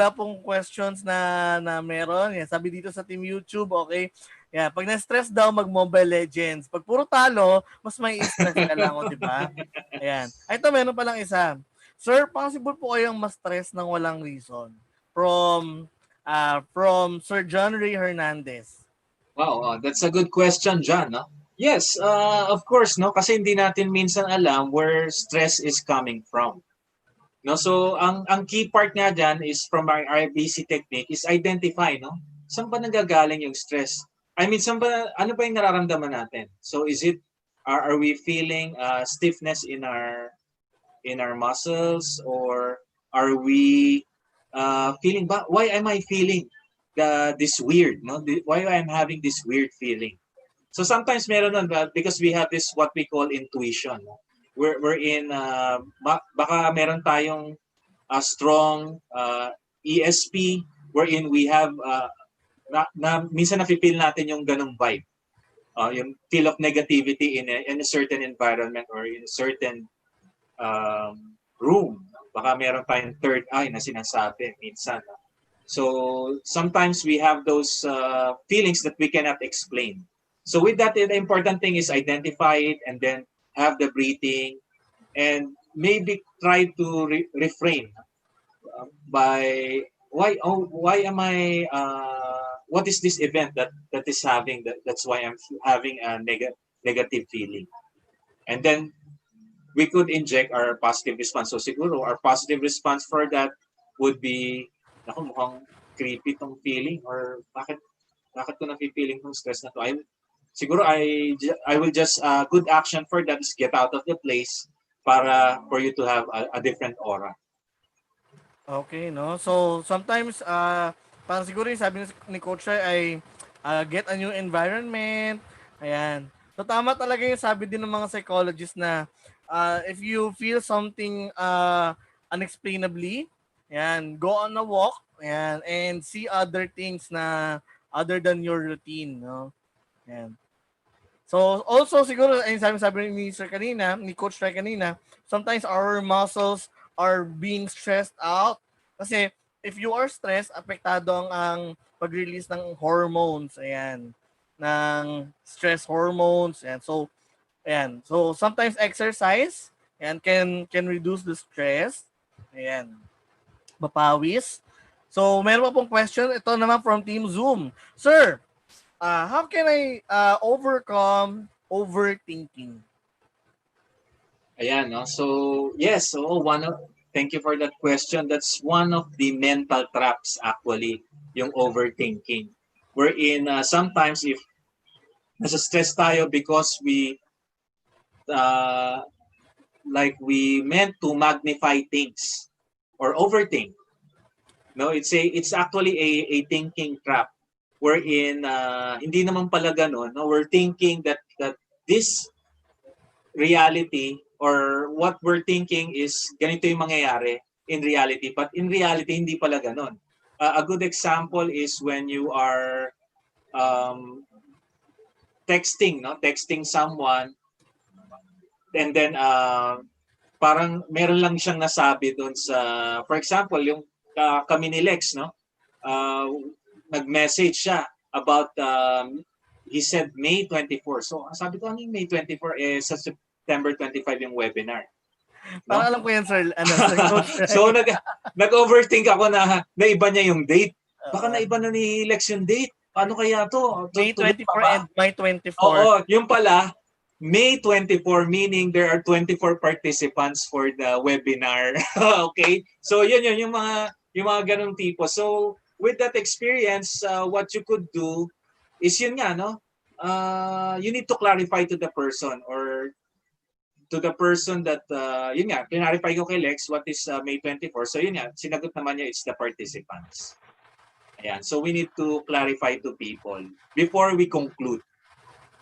pong questions na meron. Yan, sabi dito sa Team YouTube, okay? Yeah, pag na-stress daw mag-Mobile Legends. Pag puro talo, mas may stress ka lang, o, di ba? Ayan. Ito meron pa lang isa. Sir, possible po kayong ma-stress ng walang reason? From Sir John Ray Hernandez. Wow, that's a good question, John. No? Yes, of course, no? Kasi hindi natin minsan alam where stress is coming from. No, so ang key part nga diyan is from our RBC technique is identify, no? Saan ba nanggagaling yung stress? I mean, ano ba yung nararamdaman natin? So is it, are we feeling stiffness in our muscles, or are we feeling, why am I feeling this weird, no? Why I'm having this weird feeling? So sometimes meron nun, because we have this what we call intuition. No? We're in, baka meron tayong strong ESP wherein we have minsan nafe-feel natin yung ganong vibe. Yung feel of negativity in a certain environment or in a certain room. Baka meron tayong third eye na sinasabi minsan. So sometimes we have those feelings that we cannot explain. So with that, the important thing is identify it and then have the breathing and maybe try to refrain by why am I what is this event that is having that's why I'm having a negative feeling, and then we could inject our positive response. So siguro our positive response for that would be, naku, mukhang creepy tong feeling, or bakit ko na-feeling tong stress na to. Siguro I will just good action for that is get out of the place para for you to have a different aura. Okay, no? So, sometimes, parang siguro yung sabi ni Coach Ray ay get a new environment. Ayan. So, tama talaga yung sabi din ng mga psychologists na if you feel something unexplainably, ayan, go on a walk, ayan, and see other things na other than your routine, no? Ayan. So, also siguro, ayun sabi ni Sir kanina, ni Coach Ray kanina, sometimes our muscles are being stressed out. Kasi, if you are stressed, apektado ang pag-release ng hormones, ayan, ng stress hormones, ayan. So, ayan. So, sometimes exercise, ayan, can reduce the stress, ayan, mapawis. So, meron pa pong question, ito naman from Team Zoom. Sir, how can I overcome overthinking? Ayan, no? So, yes, so thank you for that question. That's one of the mental traps actually, yung overthinking. Wherein sometimes if nasa stress tayo because uh, we meant to magnify things or overthink. No, it's actually a thinking trap wherein hindi naman pala ganun. No? We're thinking that this reality or what we're thinking is ganito yung mangyayari in reality, but in reality hindi pala ganun. A good example is when you are um, texting someone, and then parang meron lang siyang nasabi doon sa, for example, yung kami ni Lex, no? Nag-message siya about he said May 24. So sabi ko, ano yung May 24? Sa September 25 yung webinar. Parang No? alam ko yan, sir. Ano, sir Coach Ray. So nag-overthink ako na naiba niya yung date. Baka Oo. naiba na ni Lex yung date. Paano kaya to? May Tuloy pa 24 ba? and May 24. Oo, yung pala, May 24, meaning there are 24 participants for the webinar. Okay? So yun yung mga ganung tipo. So with that experience, what you could do is yun nga, no? You need to clarify to the person or to the person that, yun nga, clarify ko kay Lex what is May 24. So yun nga, sinagot naman niya, it's the participants. Ayan. So we need to clarify to people before we conclude.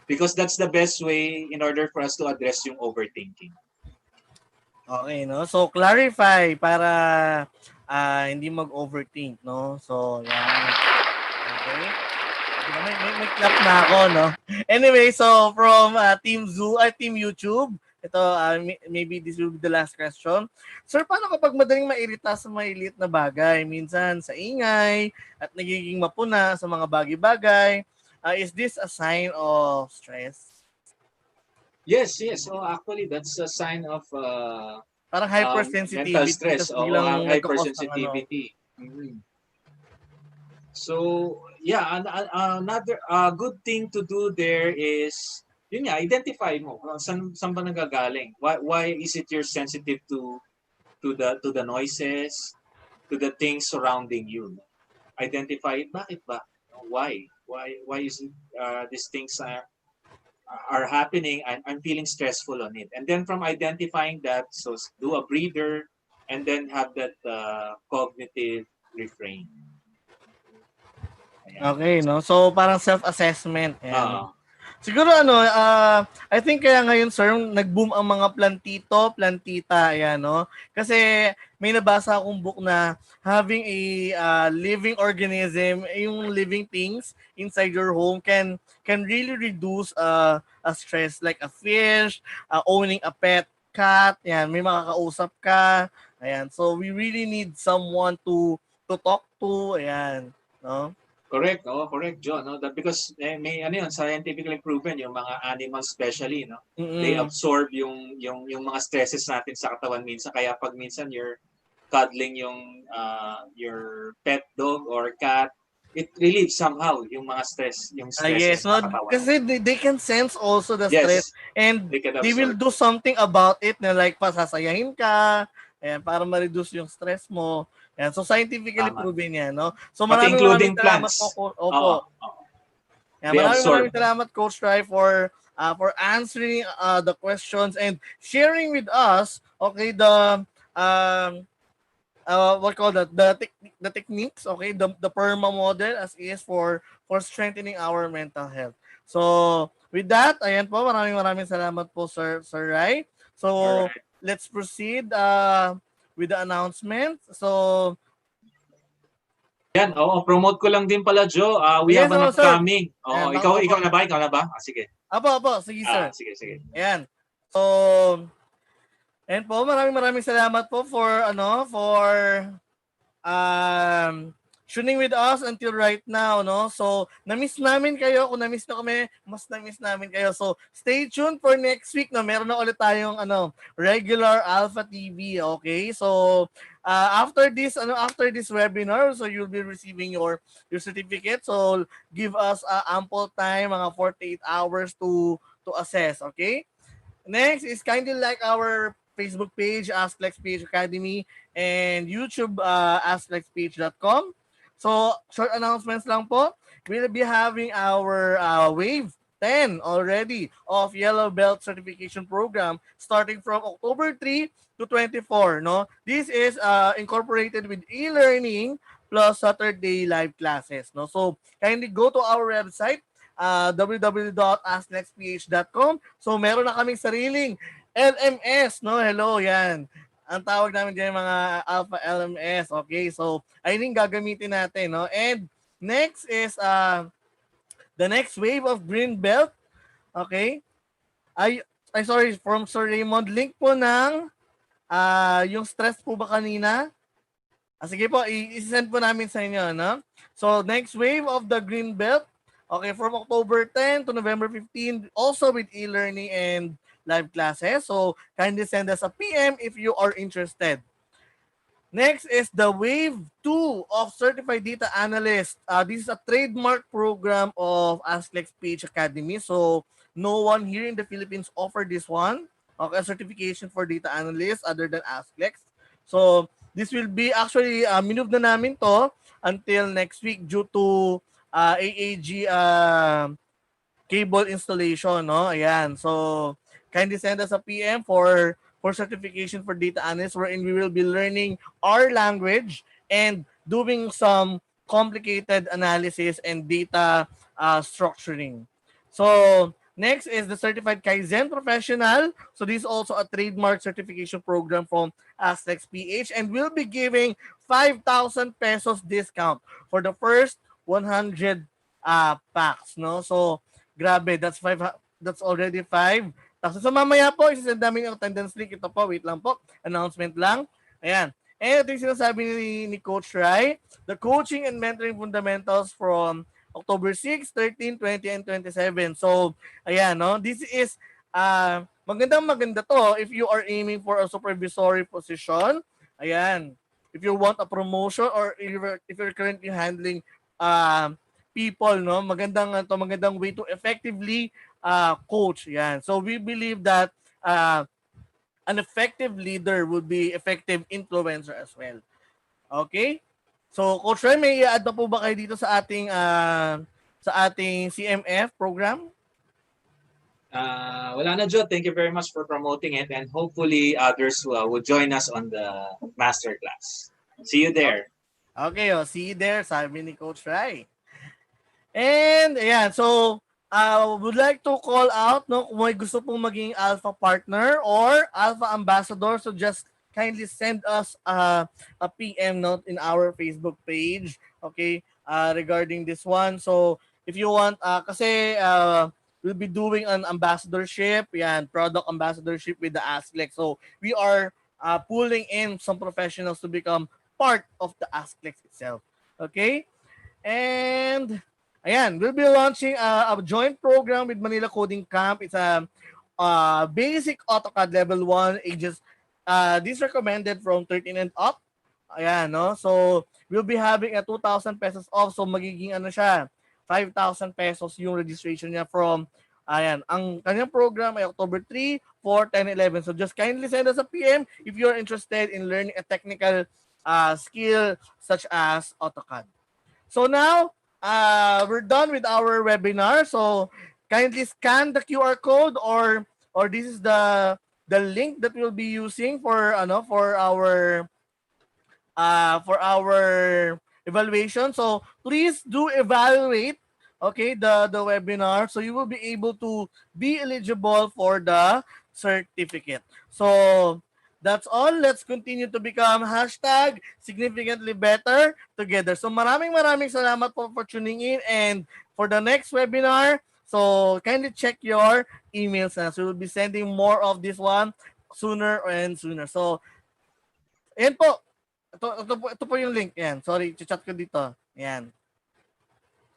Because that's the best way in order for us to address yung overthinking. Okay, no? So, clarify para hindi mag-overthink, no? So, yan. Okay? May clap na ako, no? Anyway, so from Team Team YouTube, ito, maybe this will be the last question. Sir, paano kapag madaling mairita sa maliit na bagay? Minsan sa ingay at nagiging mapuna sa mga bagay-bagay. Is this a sign of stress? Yes. So actually, that's a sign of Parang mental hypersensitivity stress tapos o biglang nagkakos ng ano. hypersensitivity. Mm-hmm. So, yeah, another good thing to do there is, yun nga, identify mo saan ba nagagaling. Why is it you're sensitive to the noises, to the things surrounding you? Identify it. Bakit ba? Why? Why is it, these things are happening? I'm feeling stressful on it. And then from identifying that, so do a breather, and then have that cognitive refrain. Ayan. Okay, no? So, parang self-assessment. Ayan. Uh, Siguro I think kaya ngayon sir, nag-boom ang mga plantito, plantita, ayan no. Kasi may nabasa akong book na having a living organism, yung living things inside your home can really reduce a stress like a fish, owning a pet cat, ayan, may makakausap ka. Ayan. So we really need someone to talk to, ayan, no? Correct, oh, correct, John. No? That because may ano yun, scientifically proven yung mga animals especially, no? They Mm. absorb yung mga stresses natin sa katawan minsan. Kaya pag minsan you're cuddling your pet dog or cat, it relieves somehow yung Yes, stresses no, sa katawan. kasi they can sense also the stress Yes, and they can they will absorb. do something about it na like pasasayahin ka, ayan, para ma-reduce yung stress mo. Ayan, so scientifically Tama. proven yan, no? So Pati maraming including salamat po, plants. Oo, opo. oo. Ayan, They maraming absorb. salamat Coach Rai for answering the questions and sharing with us, okay, the um what call that the techniques, okay, the Perma model as is for strengthening our mental health. So with that, ayan po, maraming salamat po Sir Rai. All So right. let's proceed with the announcement. So Yan, oo, promote ko lang din pala, Joe. We yes, have an no sir. upcoming. Oo, Ayan, opo. ikaw na ba? Ikaw na ba? Sige. Opo, sige sir. Sige, sige. Ayan. So ayan po, maraming salamat po for um, tuning with us until right now, no? So, na-miss namin kayo. Kung na-miss na kami, mas na-miss namin kayo. So, stay tuned for next week, no? Meron na ulit tayong, regular Alpha TV, okay? So, after this webinar, so you'll be receiving your certificate. So, give us ample time, mga 48 hours to assess, okay? Next is kindly like our Facebook page, Ask Lex PH Academy, and YouTube, asklexph.com. So, short announcements lang po. We'll be having our Wave 10 already of Yellow Belt Certification Program starting from October 3 to 24. No? This is incorporated with e-learning plus Saturday live classes. No? So, kindly go to our website, www.asklexph.com. So meron na kaming sariling LMS, no? Hello, yan. Ang tawag namin diyan mga Alpha LMS. Okay, so ayun yung gagamitin natin, no? And next is the next wave of Green Belt. Okay? Ay sorry, from Sir Raymond, link po ng yung stress po ba kanina? Sige po, i-send po namin sa inyo, no? So, next wave of the Green Belt, okay, from October 10 to November 15, also with e-learning and live classes. So, kindly send us a PM if you are interested. Next is the Wave 2 of Certified Data Analyst. This is a trademark program of Asklex PH Academy. So, no one here in the Philippines offered this one. Okay, a certification for data analyst other than Asklex. So, this will be actually, minove na namin to until next week due to AAG cable installation, no? Ayan. So, kindly send us a PM for certification for data analyst wherein we will be learning our language and doing some complicated analysis and data structuring. So, next is the Certified Kaizen Professional. So, this is also a trademark certification program from Aztecs PH and we'll be giving 5,000 pesos discount for the first 100 packs, no? So, grabe, that's already 5. Tapos so mamaya po, isasend namin yung attendance link. Ito po, wait lang po. Announcement lang. Ayan. And ito yung sinasabi ni Coach Rai, the coaching and mentoring fundamentals from October 6, 13, 20, and 27. So, ayan, no? This is, maganda to if you are aiming for a supervisory position. Ayan. If you want a promotion or if you're currently handling people, no? Magandang way to effectively coach. Yan. So we believe that an effective leader would be effective influencer as well. Okay? So Coach Ray, may i-add na po ba kayo dito sa ating CMF program? Wala na, Joe. Thank you very much for promoting it, and hopefully others will join us on the masterclass. See you Okay, there. okay, see you there, sabi ni Coach Rai. And ayan, so would like to call out no kung may gusto pong maging alpha partner or alpha ambassador, so just kindly send us a PM note in our Facebook page, okay, regarding this one. So if you want kasi we'll be doing an ambassadorship, yan, product ambassadorship with the Asklex. So we are pulling in some professionals to become part of the Asklex itself. Okay? And ayan, we'll be launching a joint program with Manila Coding Camp. It's a basic AutoCAD level 1 ages. This recommended from 13 and up. Ayan, no? So, we'll be having a 2,000 pesos off. So, magiging ano siya, 5,000 pesos yung registration niya from, ayan, ang kanyang program ay October 3, 4, 10, 11. So, just kindly send us a PM if you're interested in learning a technical skill such as AutoCAD. So now, we're done with our webinar. So kindly scan the QR code or this is the link that we'll be using for for our evaluation. So please do evaluate okay the webinar so you will be able to be eligible for the certificate. So that's all. Let's continue to become hashtag significantly better together. So maraming salamat po for tuning in, and for the next webinar, so kindly check your emails na. So we'll be sending more of this one sooner and sooner. So ayan po. Ito po yung link. Yan. Sorry, chat ko dito. Yan.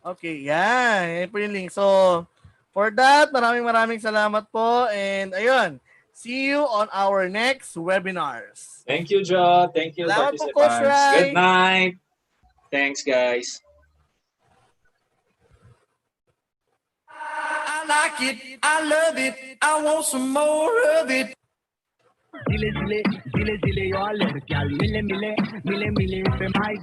Okay, yan. Yan po yung link. So, for that, maraming salamat po. And ayun, see you on our next webinars. Thank you, Joe. Thank you, Salamat po, Coach participants. Good Rai. night. Thanks, guys. I like it, I love it, I want some more of it. Zile zile, zile zile, yo alergial, mile mile, mile mile pe mai.